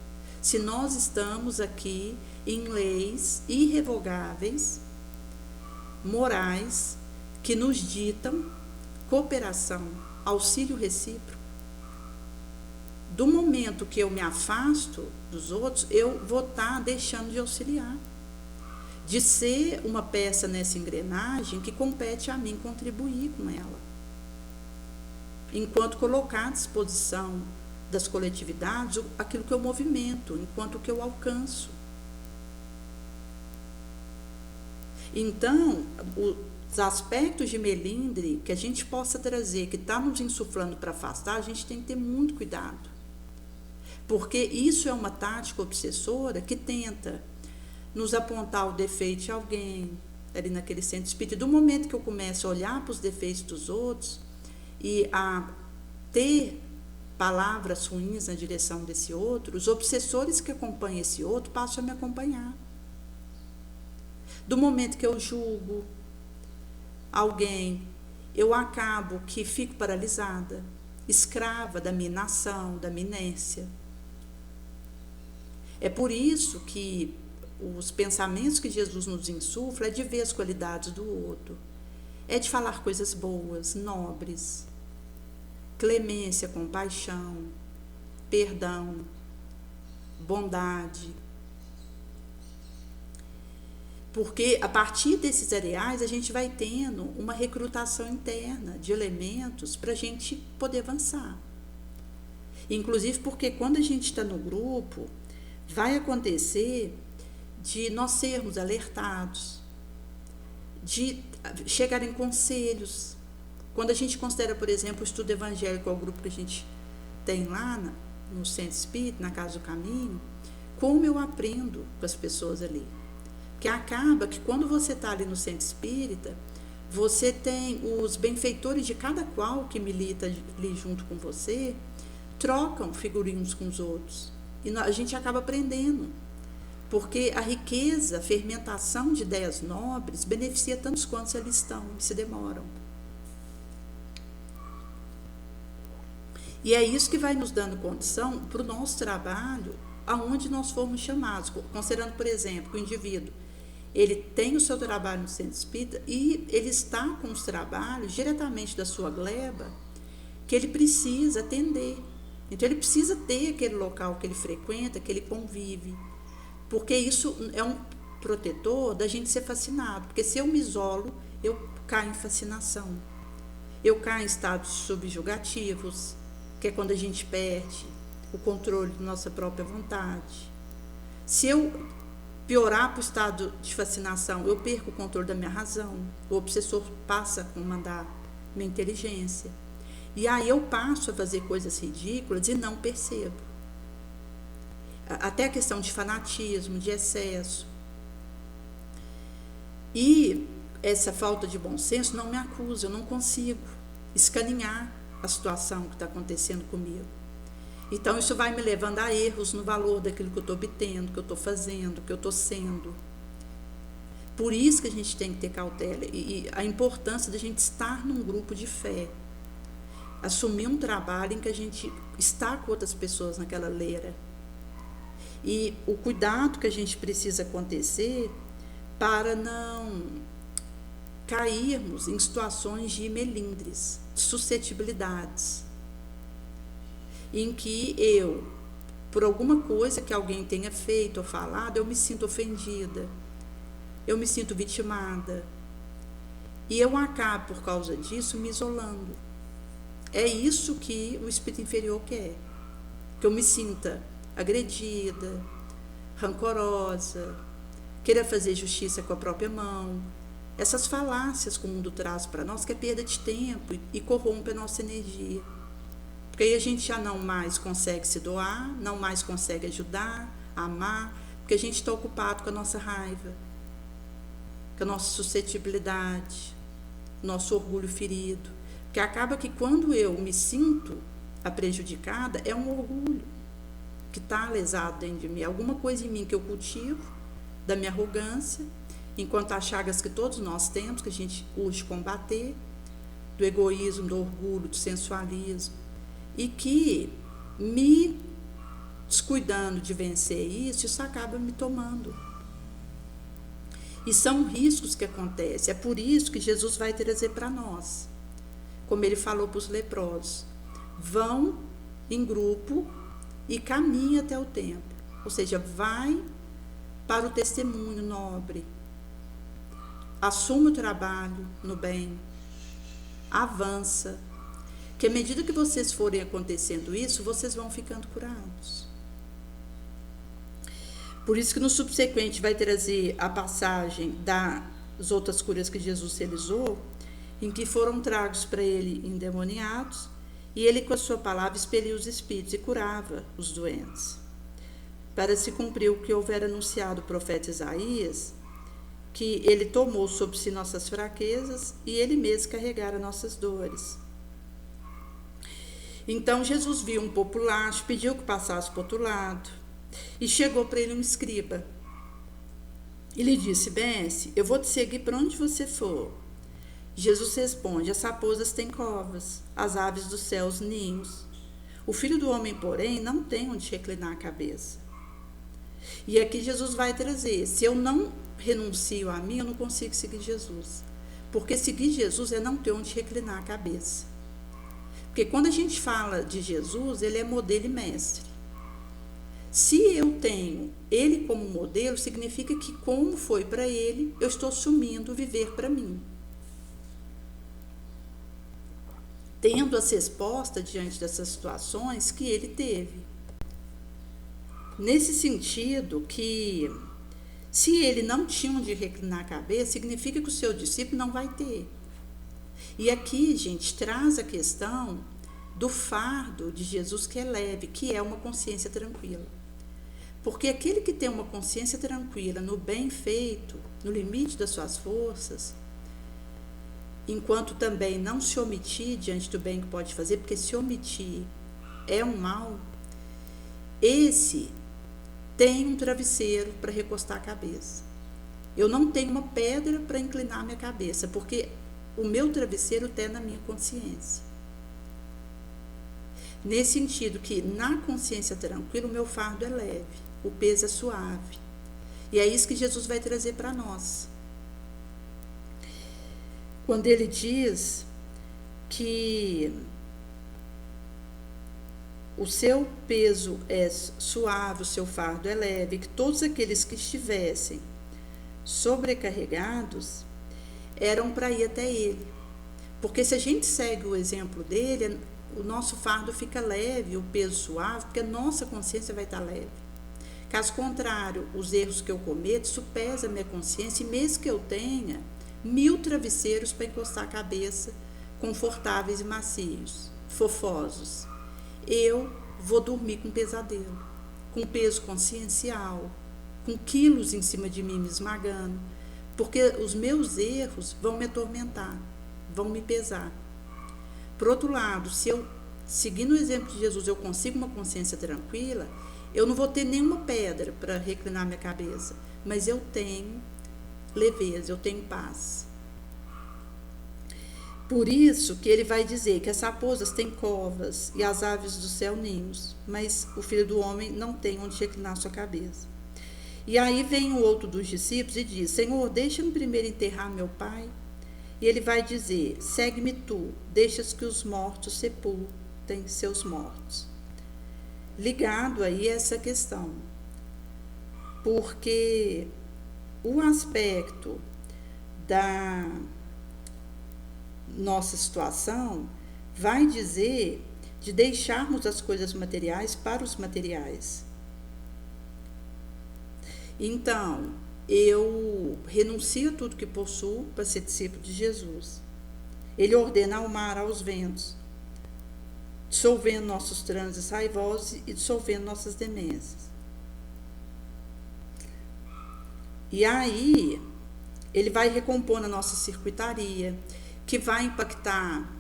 [SPEAKER 1] Se nós estamos aqui em leis irrevogáveis, morais, que nos ditam cooperação, auxílio recíproco. Do momento que eu me afasto dos outros, eu vou estar deixando de auxiliar, de ser uma peça nessa engrenagem que compete a mim contribuir com ela, enquanto colocar à disposição das coletividades aquilo que eu movimento, enquanto que eu alcanço. Então, os aspectos de melindre que a gente possa trazer, que está nos insuflando para afastar, a gente tem que ter muito cuidado. Porque isso é uma tática obsessora que tenta nos apontar o defeito de alguém, ali naquele centro espírita. Do momento que eu começo a olhar para os defeitos dos outros e a ter palavras ruins na direção desse outro, os obsessores que acompanham esse outro passam a me acompanhar. Do momento que eu julgo alguém, eu acabo que fico paralisada, escrava da minha inação, da minha inércia. É por isso que os pensamentos que Jesus nos insufla é de ver as qualidades do outro, é de falar coisas boas, nobres, clemência, compaixão, perdão, bondade. Porque a partir desses areais a gente vai tendo uma recrutação interna de elementos para a gente poder avançar. Inclusive porque quando a gente está no grupo, vai acontecer de nós sermos alertados, de chegarem conselhos. Quando a gente considera, por exemplo, o estudo evangélico, ao grupo que a gente tem lá no Centro Espírita, na Casa do Caminho, como eu aprendo com as pessoas ali. Porque acaba que quando você está ali no Centro Espírita, você tem os benfeitores de cada qual que milita ali junto com você, trocam figurinhos com os outros. E a gente acaba aprendendo, porque a riqueza, a fermentação de ideias nobres beneficia tantos quantos ali estão e se demoram. E é isso que vai nos dando condição para o nosso trabalho, aonde nós formos chamados, considerando, por exemplo, que o indivíduo ele tem o seu trabalho no Centro Espírita e ele está com os trabalhos diretamente da sua gleba que ele precisa atender. Então, ele precisa ter aquele local que ele frequenta, que ele convive, porque isso é um protetor da gente ser fascinado, porque se eu me isolo, eu caio em fascinação, eu caio em estados subjugativos, que é quando a gente perde o controle da nossa própria vontade. Se eu piorar para o estado de fascinação, eu perco o controle da minha razão, o obsessor passa a comandar minha inteligência. E aí eu passo a fazer coisas ridículas e não percebo. Até a questão de fanatismo, de excesso. E essa falta de bom senso não me acusa, eu não consigo escanear a situação que está acontecendo comigo. Então isso vai me levando a erros no valor daquilo que eu estou obtendo, que eu estou fazendo, que eu estou sendo. Por isso que a gente tem que ter cautela e a importância de a gente estar num grupo de fé. Assumir um trabalho em que a gente está com outras pessoas naquela leira. E o cuidado que a gente precisa acontecer para não cairmos em situações de melindres, de suscetibilidades, em que eu, por alguma coisa que alguém tenha feito ou falado, eu me sinto ofendida, eu me sinto vitimada, e eu acabo, por causa disso, me isolando. É isso que o espírito inferior quer, que eu me sinta agredida, rancorosa, queira fazer justiça com a própria mão. Essas falácias que o mundo traz para nós, que é perda de tempo e corrompe a nossa energia. Porque aí a gente já não mais consegue se doar, não mais consegue ajudar, amar, porque a gente está ocupado com a nossa raiva, com a nossa suscetibilidade, nosso orgulho ferido. Porque acaba que quando eu me sinto a prejudicada, é um orgulho que está lesado dentro de mim, alguma coisa em mim que eu cultivo, da minha arrogância, enquanto as chagas que todos nós temos, que a gente urge combater, do egoísmo, do orgulho, do sensualismo, e que me descuidando de vencer isso acaba me tomando. E são riscos que acontecem. É por isso que Jesus vai trazer para nós, como ele falou para os leprosos, vão em grupo e caminha até o templo. Ou seja, vai para o testemunho nobre, assume o trabalho no bem, avança, que à medida que vocês forem acontecendo isso, vocês vão ficando curados. Por isso que no subsequente vai trazer a passagem das outras curas que Jesus realizou, em que foram tragos para ele endemoniados, e ele com a sua palavra expelia os espíritos e curava os doentes. Para se cumprir o que houver anunciado o profeta Isaías, que ele tomou sobre si nossas fraquezas e ele mesmo carregara nossas dores. Então Jesus viu um populacho, pediu que passasse para o outro lado, e chegou para ele um escriba. E lhe disse: Mestre, eu vou te seguir para onde você for. Jesus responde: as raposas têm covas, as aves dos céus ninhos. O filho do homem, porém, não tem onde reclinar a cabeça. E aqui Jesus vai trazer: se eu não renuncio a mim, eu não consigo seguir Jesus. Porque seguir Jesus é não ter onde reclinar a cabeça. Porque quando a gente fala de Jesus, ele é modelo e mestre. Se eu tenho ele como modelo, significa que, como foi para ele, eu estou assumindo viver para mim. Tendo as respostas diante dessas situações que ele teve. Nesse sentido que, se ele não tinha onde reclinar a cabeça, significa que o seu discípulo não vai ter. E aqui, gente, traz a questão do fardo de Jesus que é leve, que é uma consciência tranquila. Porque aquele que tem uma consciência tranquila no bem feito, no limite das suas forças, enquanto também não se omitir diante do bem que pode fazer, porque se omitir é um mal, esse tem um travesseiro para recostar a cabeça. Eu não tenho uma pedra para inclinar minha cabeça, porque o meu travesseiro está na minha consciência. Nesse sentido que, na consciência tranquila, o meu fardo é leve, o peso é suave. E é isso que Jesus vai trazer para nós. Quando ele diz que o seu peso é suave, o seu fardo é leve, que todos aqueles que estivessem sobrecarregados eram para ir até ele. Porque se a gente segue o exemplo dele, o nosso fardo fica leve, o peso suave, porque a nossa consciência vai estar leve. Caso contrário, os erros que eu cometo, isso pesa a minha consciência, e mesmo que eu tenha 1000 travesseiros para encostar a cabeça, confortáveis e macios, fofosos, eu vou dormir com pesadelo, com peso consciencial, com quilos em cima de mim me esmagando, porque os meus erros vão me atormentar, vão me pesar. Por outro lado, se eu, seguindo o exemplo de Jesus, eu consigo uma consciência tranquila, eu não vou ter nenhuma pedra para reclinar minha cabeça, mas eu tenho leveza, eu tenho paz. Por isso que ele vai dizer que as raposas têm covas e as aves do céu ninhos, mas o filho do homem não tem onde reclinar sua cabeça. E aí vem o outro dos discípulos e diz: Senhor, deixa-me primeiro enterrar meu pai. E ele vai dizer: segue-me tu, deixas que os mortos sepultem seus mortos. Ligado aí a essa questão, porque o aspecto da nossa situação vai dizer de deixarmos as coisas materiais para os materiais. Então, eu renuncio a tudo que possuo para ser discípulo de Jesus. Ele ordena ao mar, aos ventos, dissolvendo nossos transes raivosos e dissolvendo nossas demências. E aí, ele vai recompondo a nossa circuitaria, que vai impactar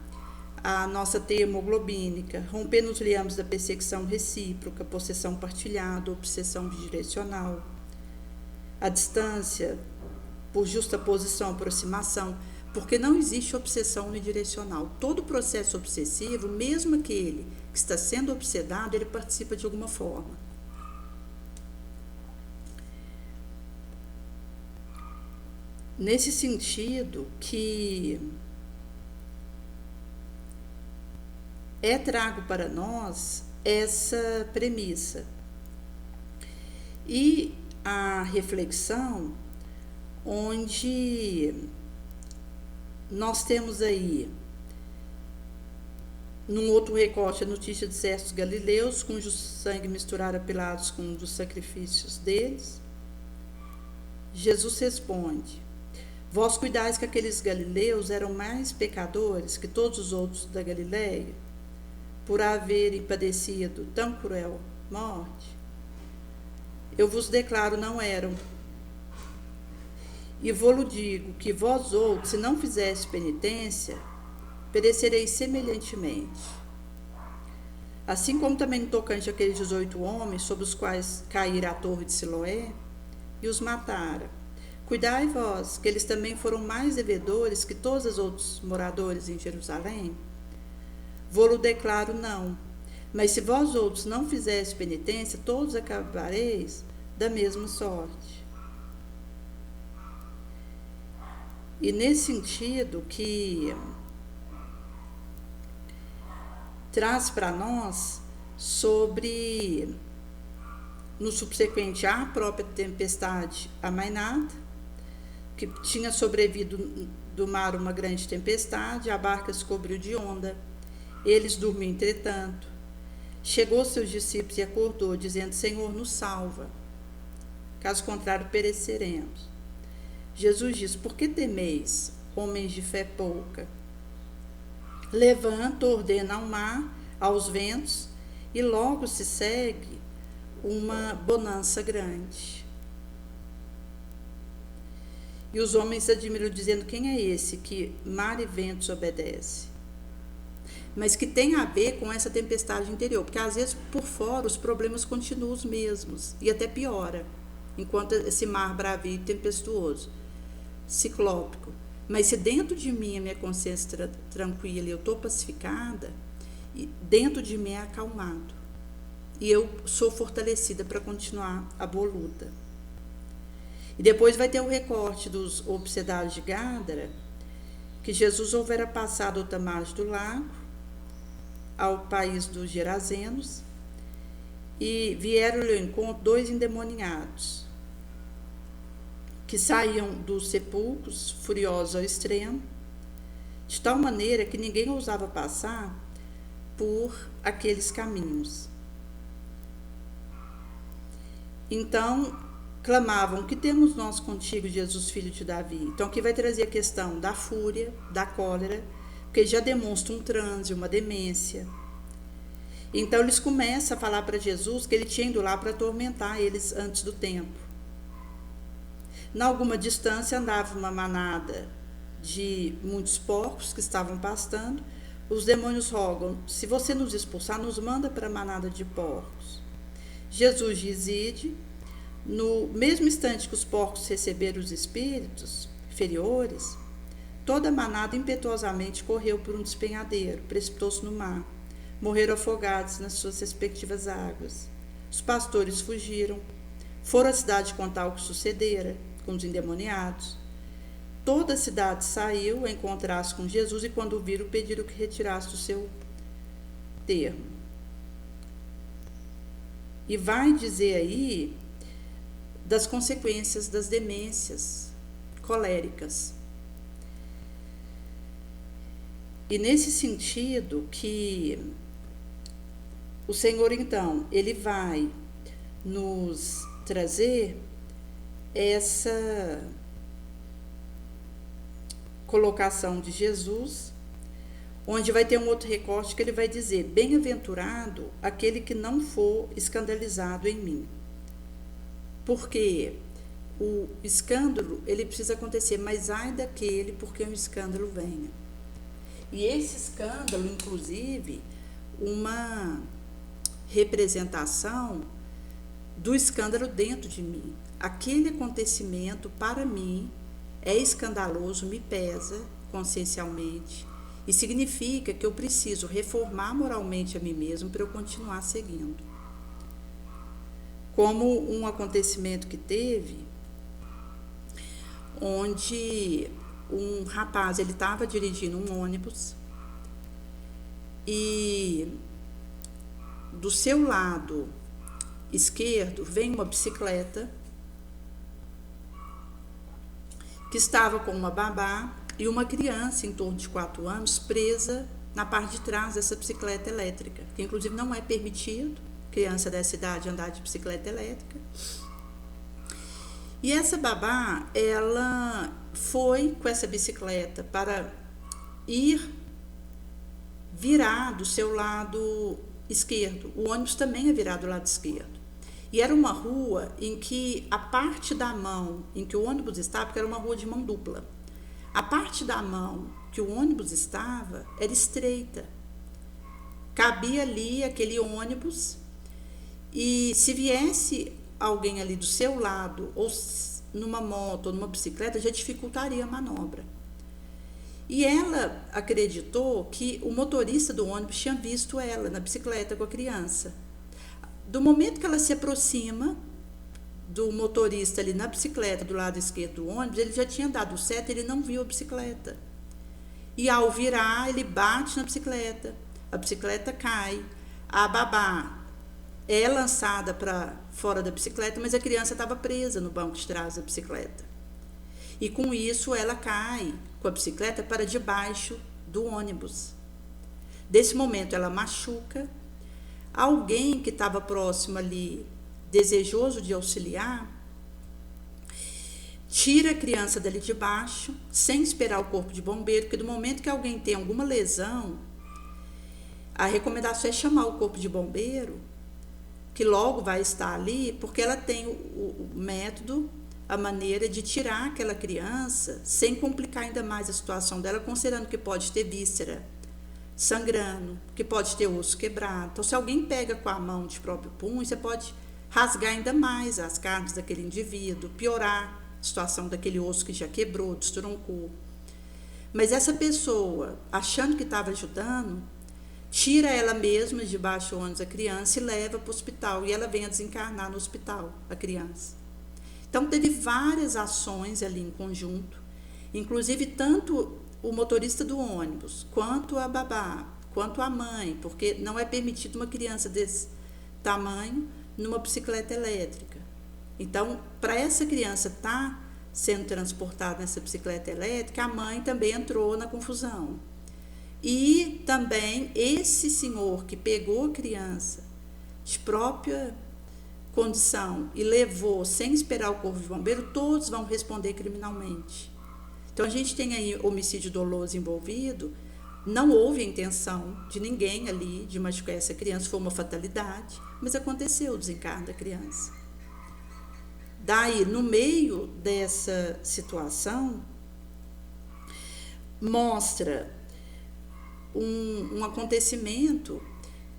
[SPEAKER 1] a nossa teia hemoglobínica, rompendo os liames da perseguição recíproca, possessão partilhada, obsessão bidirecional, a distância por justaposição, aproximação, porque não existe obsessão unidirecional. Todo processo obsessivo, mesmo aquele que está sendo obsedado, ele participa de alguma forma. Nesse sentido que é trago para nós essa premissa. E a reflexão, onde nós temos aí, num outro recorte, a notícia de certos galileus, cujo sangue misturara Pilatos com um dos sacrifícios deles. Jesus responde: vós cuidais que aqueles galileus eram mais pecadores que todos os outros da Galileia, por haverem padecido tão cruel morte? Eu vos declaro, não eram. E vou-lo digo, que vós outros, se não fizestes penitência, perecereis semelhantemente. Assim como também no tocante àqueles 18 homens, sobre os quais caíra a torre de Siloé, e os matara. Cuidai vós, que eles também foram mais devedores que todos os outros moradores em Jerusalém? Vou-lo declaro, não. Mas se vós outros não fizestes penitência, todos acabareis da mesma sorte. E nesse sentido que traz para nós sobre, no subsequente, a própria tempestade amainada, que tinha sobrevindo do mar uma grande tempestade, a barca se cobriu de onda, eles dormiam entretanto. Chegou seus discípulos e acordou, dizendo: Senhor, nos salva, caso contrário pereceremos. Jesus diz: por que temeis, homens de fé pouca? Levanta, ordena ao mar, aos ventos, e logo se segue uma bonança grande. E os homens admiram, dizendo: quem é esse que mar e ventos obedece? Mas que tem a ver com essa tempestade interior, porque às vezes por fora os problemas continuam os mesmos, e até piora, enquanto esse mar bravio e tempestuoso, ciclópico. Mas se dentro de mim a minha consciência tranquila e eu estou pacificada, dentro de mim é acalmado. E eu sou fortalecida para continuar a boa luta. E depois vai ter o recorte dos obsedados de Gádara, que Jesus houvera passado outra margem do lago, ao país dos Gerazenos, e vieram-lhe ao encontro 2 endemoniados, que saíam dos sepulcros, furiosos ao extremo, de tal maneira que ninguém ousava passar por aqueles caminhos. Então, clamavam: que temos nós contigo, Jesus, filho de Davi? Então, aqui vai trazer a questão da fúria, da cólera, porque já demonstra um transe, uma demência. Então, eles começam a falar para Jesus que ele tinha ido lá para atormentar eles antes do tempo. Na alguma distância andava uma manada de muitos porcos que estavam pastando. Os demônios rogam: se você nos expulsar, nos manda para a manada de porcos. Jesus diz: ide. No mesmo instante que os porcos receberam os espíritos inferiores, toda a manada impetuosamente correu por um despenhadeiro, precipitou-se no mar, morreram afogados nas suas respectivas águas. Os pastores fugiram, foram à cidade contar o que sucedera com os endemoniados. Toda a cidade saiu a encontrar-se com Jesus, e quando o viram, pediram que retirasse do seu termo. E vai dizer aí das consequências das demências coléricas. E nesse sentido que o Senhor, então, ele vai nos trazer essa colocação de Jesus, onde vai ter um outro recorte que ele vai dizer: bem-aventurado aquele que não for escandalizado em mim. Porque o escândalo, ele precisa acontecer, mas ai daquele porque um escândalo venha. E esse escândalo, inclusive, uma representação do escândalo dentro de mim. Aquele acontecimento, para mim, é escandaloso, me pesa consciencialmente, e significa que eu preciso reformar moralmente a mim mesmo para eu continuar seguindo. Como um acontecimento que teve, onde um rapaz, ele estava dirigindo um ônibus e do seu lado esquerdo vem uma bicicleta que estava com uma babá e uma criança em torno de 4 anos presa na parte de trás dessa bicicleta elétrica, que inclusive não é permitido criança dessa idade andar de bicicleta elétrica. E essa babá, ela foi com essa bicicleta para ir virar do seu lado esquerdo. O ônibus também é virado do lado esquerdo. E era uma rua em que a parte da mão em que o ônibus estava, porque era uma rua de mão dupla, a parte da mão que o ônibus estava era estreita. Cabia ali aquele ônibus, e se viesse alguém ali do seu lado, ou numa moto ou numa bicicleta, já dificultaria a manobra. E ela acreditou que o motorista do ônibus tinha visto ela na bicicleta com a criança. Do momento que ela se aproxima do motorista ali na bicicleta, do lado esquerdo do ônibus, ele já tinha dado seta, ele não viu a bicicleta. E ao virar, ele bate na bicicleta, a bicicleta cai, a babá é lançada para fora da bicicleta, mas a criança estava presa no banco de trás da bicicleta. E com isso ela cai com a bicicleta para debaixo do ônibus. Desse momento ela machuca. Alguém que estava próximo ali, desejoso de auxiliar, tira a criança dali de baixo, sem esperar o corpo de bombeiro, porque do momento que alguém tem alguma lesão, a recomendação é chamar o corpo de bombeiro, que logo vai estar ali, porque ela tem o método, a maneira de tirar aquela criança sem complicar ainda mais a situação dela, considerando que pode ter víscera sangrando, que pode ter osso quebrado. Então, se alguém pega com a mão de próprio punho, você pode rasgar ainda mais as carnes daquele indivíduo, piorar a situação daquele osso que já quebrou, destroncou. Mas essa pessoa, achando que estava ajudando, tira ela mesma de baixo do ônibus a criança e leva para o hospital, e ela vem a desencarnar no hospital, a criança. Então, teve várias ações ali em conjunto, inclusive tanto o motorista do ônibus, quanto a babá, quanto a mãe, porque não é permitido uma criança desse tamanho numa bicicleta elétrica. Então, para essa criança estar sendo transportada nessa bicicleta elétrica, a mãe também entrou na confusão. E também esse senhor que pegou a criança de própria condição e levou sem esperar o corpo de bombeiro, todos vão responder criminalmente. Então, a gente tem aí homicídio doloso envolvido, não houve a intenção de ninguém ali de machucar essa criança, foi uma fatalidade, mas aconteceu o desencarno da criança. Daí, no meio dessa situação, mostra um acontecimento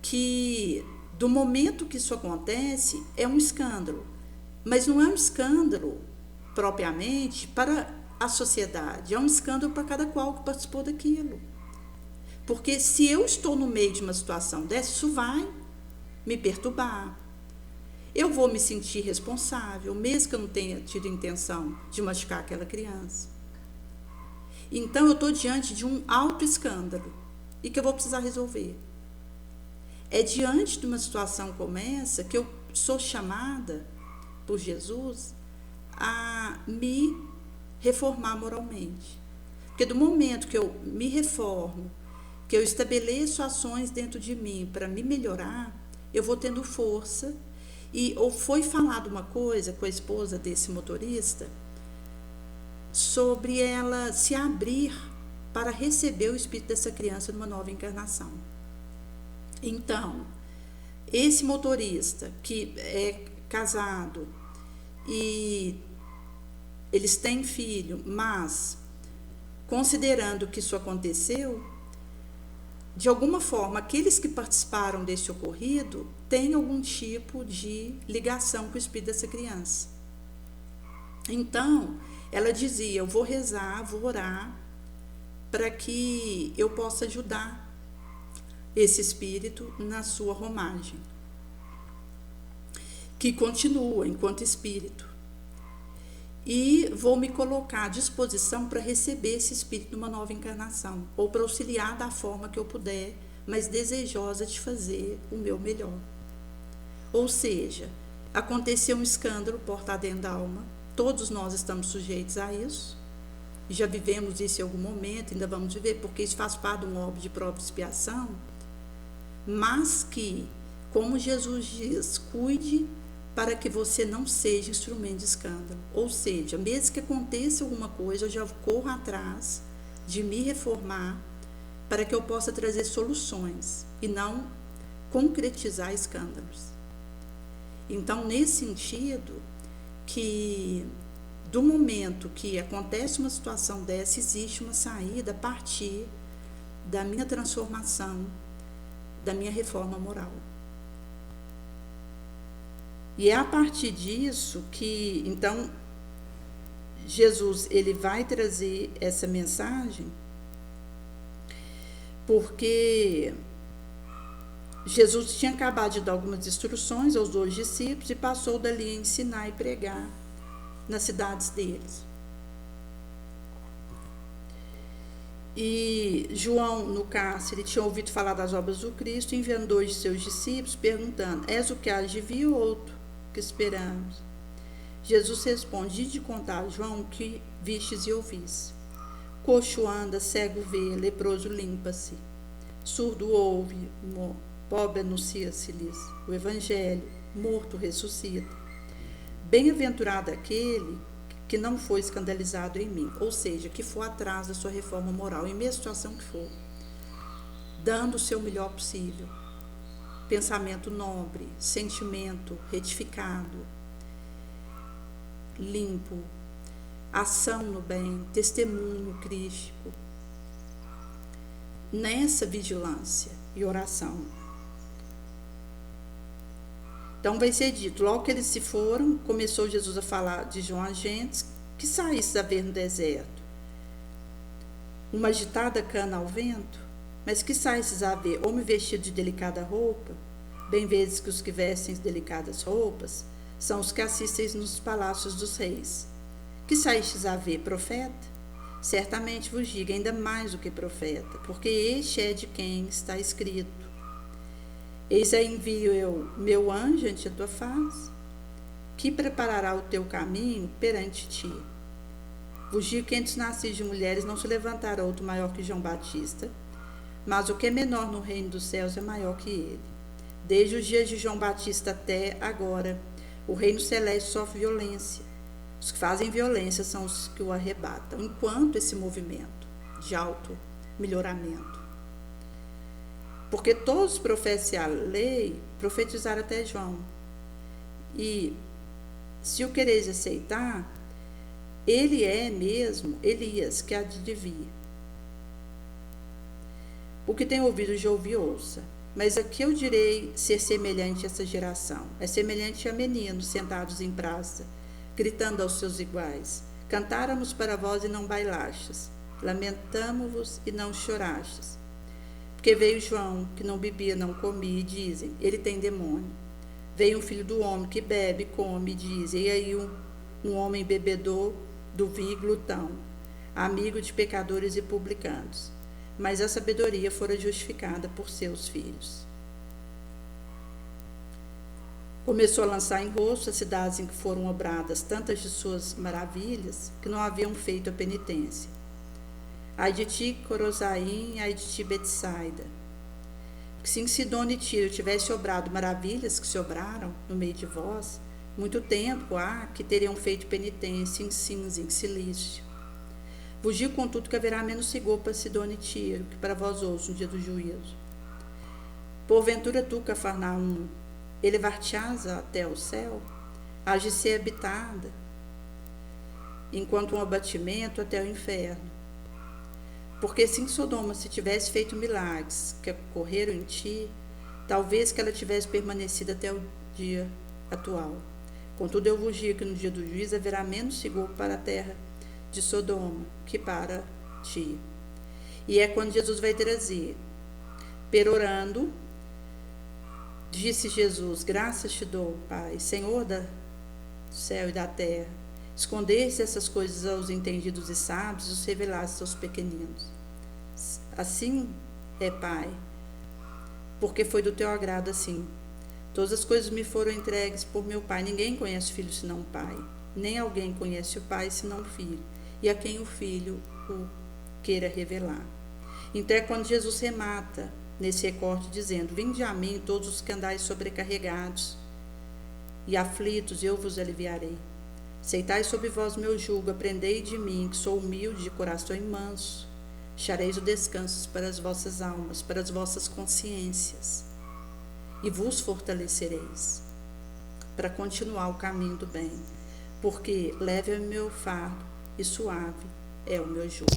[SPEAKER 1] que, do momento que isso acontece, é um escândalo, mas não é um escândalo propriamente para a sociedade, é um escândalo para cada qual que participou daquilo. Porque se eu estou no meio de uma situação dessa, isso vai me perturbar. Eu vou me sentir responsável, mesmo que eu não tenha tido intenção de machucar aquela criança. Então, eu estou diante de um alto escândalo e que eu vou precisar resolver. É diante de uma situação como essa que eu sou chamada por Jesus a me reformar moralmente. Porque do momento que eu me reformo, que eu estabeleço ações dentro de mim para me melhorar, eu vou tendo força. Ou foi falado uma coisa com a esposa desse motorista sobre ela se abrir para receber o espírito dessa criança numa nova encarnação. Então, esse motorista que é casado e eles têm filho, mas considerando que isso aconteceu, de alguma forma, aqueles que participaram desse ocorrido têm algum tipo de ligação com o espírito dessa criança. Então, ela dizia, eu vou rezar, vou orar, para que eu possa ajudar esse espírito na sua romagem, que continua enquanto espírito. E vou me colocar à disposição para receber esse espírito numa nova encarnação, ou para auxiliar da forma que eu puder, mas desejosa de fazer o meu melhor. Ou seja, aconteceu um escândalo, porta dentro da alma, todos nós estamos sujeitos a isso, já vivemos isso em algum momento, ainda vamos viver, porque isso faz parte de um óbito de própria expiação, mas que, como Jesus diz, cuide para que você não seja instrumento de escândalo. Ou seja, mesmo que aconteça alguma coisa, eu já corro atrás de me reformar para que eu possa trazer soluções e não concretizar escândalos. Então, nesse sentido, que do momento que acontece uma situação dessa, existe uma saída a partir da minha transformação, da minha reforma moral. E é a partir disso que, então, Jesus ele vai trazer essa mensagem, porque Jesus tinha acabado de dar algumas instruções aos 2 discípulos e passou dali a ensinar e pregar nas cidades deles. E João, no cárcere, tinha ouvido falar das obras do Cristo, enviando 2 de seus discípulos, perguntando, és o que hás de vir ou outro que esperamos? Jesus responde, de contar, João, o que vistes e ouvis. Coxo anda, cego vê, leproso limpa-se, surdo ouve, pobre anuncia-se-lhes o evangelho, morto ressuscita. Bem-aventurado aquele que não foi escandalizado em mim, ou seja, que for atrás da sua reforma moral, em mesma situação que for, dando o seu melhor possível, pensamento nobre, sentimento retificado, limpo, ação no bem, testemunho crístico, nessa vigilância e oração. Então vai ser dito, logo que eles se foram, começou Jesus a falar de João a gentes que saísse a ver no deserto uma agitada cana ao vento, mas que saísses a ver homem vestido de delicada roupa, bem vezes que os que vestem delicadas roupas são os que assistem nos palácios dos reis. Que saístes a ver profeta? Certamente vos digo ainda mais do que profeta, porque este é de quem está escrito. Eis aí envio eu meu anjo ante a tua face, que preparará o teu caminho perante ti. Vos digo que entre os nascidos de mulheres não se levantará outro maior que João Batista, mas o que é menor no reino dos céus é maior que ele. Desde os dias de João Batista até agora, o reino celeste sofre violência. Os que fazem violência são os que o arrebatam, enquanto esse movimento de auto-melhoramento. Porque todos os profetas a lei profetizaram até João. E se o quereis aceitar, ele é mesmo Elias que há de vir. O que tem ouvido já ouvi, ouça. Mas aqui eu direi ser semelhante a essa geração. É semelhante a meninos sentados em praça, gritando aos seus iguais. Cantáramos para vós e não bailastes. Lamentamo-vos e não chorastes. Porque veio João, que não bebia, não comia, e dizem, ele tem demônio. Veio um filho do homem que bebe, come, e dizem, e aí um homem bebedor do vinho e glutão, amigo de pecadores e publicanos. Mas a sabedoria fora justificada por seus filhos. Começou a lançar em rosto as cidades em que foram obradas tantas de suas maravilhas, que não haviam feito a penitência. Ai de ti, Corozaim, ai de ti, Betsaida. Que se em Sidônia e Tiro tivesse obrado maravilhas que se obraram no meio de vós, muito tempo há que teriam feito penitência em cinza, em silício. Vos contudo, que haverá menos rigor para Sidônia e Tiro, que para vós outros no dia do juízo. Porventura tu, Cafarnaum, elevar-te-ás até o céu, hás de ser habitada, enquanto um abatimento até o inferno. Porque se em Sodoma se tivesse feito milagres que ocorreram em ti, talvez que ela tivesse permanecido até o dia atual. Contudo, eu vos digo que no dia do juízo haverá menos rigor para a terra de Sodoma que para ti. E é quando Jesus vai trazer, perorando, disse Jesus: graças te dou, Pai, Senhor do céu e da terra, escondeste essas coisas aos entendidos e sábios e os revelaste aos pequeninos. Assim é, Pai, porque foi do teu agrado assim. Todas as coisas me foram entregues por meu Pai. Ninguém conhece o Filho senão o Pai, nem alguém conhece o Pai senão o Filho, e a quem o Filho o queira revelar. Então é quando Jesus remata nesse recorte dizendo: vinde a mim todos os que andais sobrecarregados e aflitos, e eu vos aliviarei. Aceitai sobre vós meu jugo, aprendei de mim, que sou humilde de coração e manso. Achareis o descanso para as vossas almas, para as vossas consciências, e vos fortalecereis para continuar o caminho do bem, porque leve é o meu fardo e suave é o meu jugo.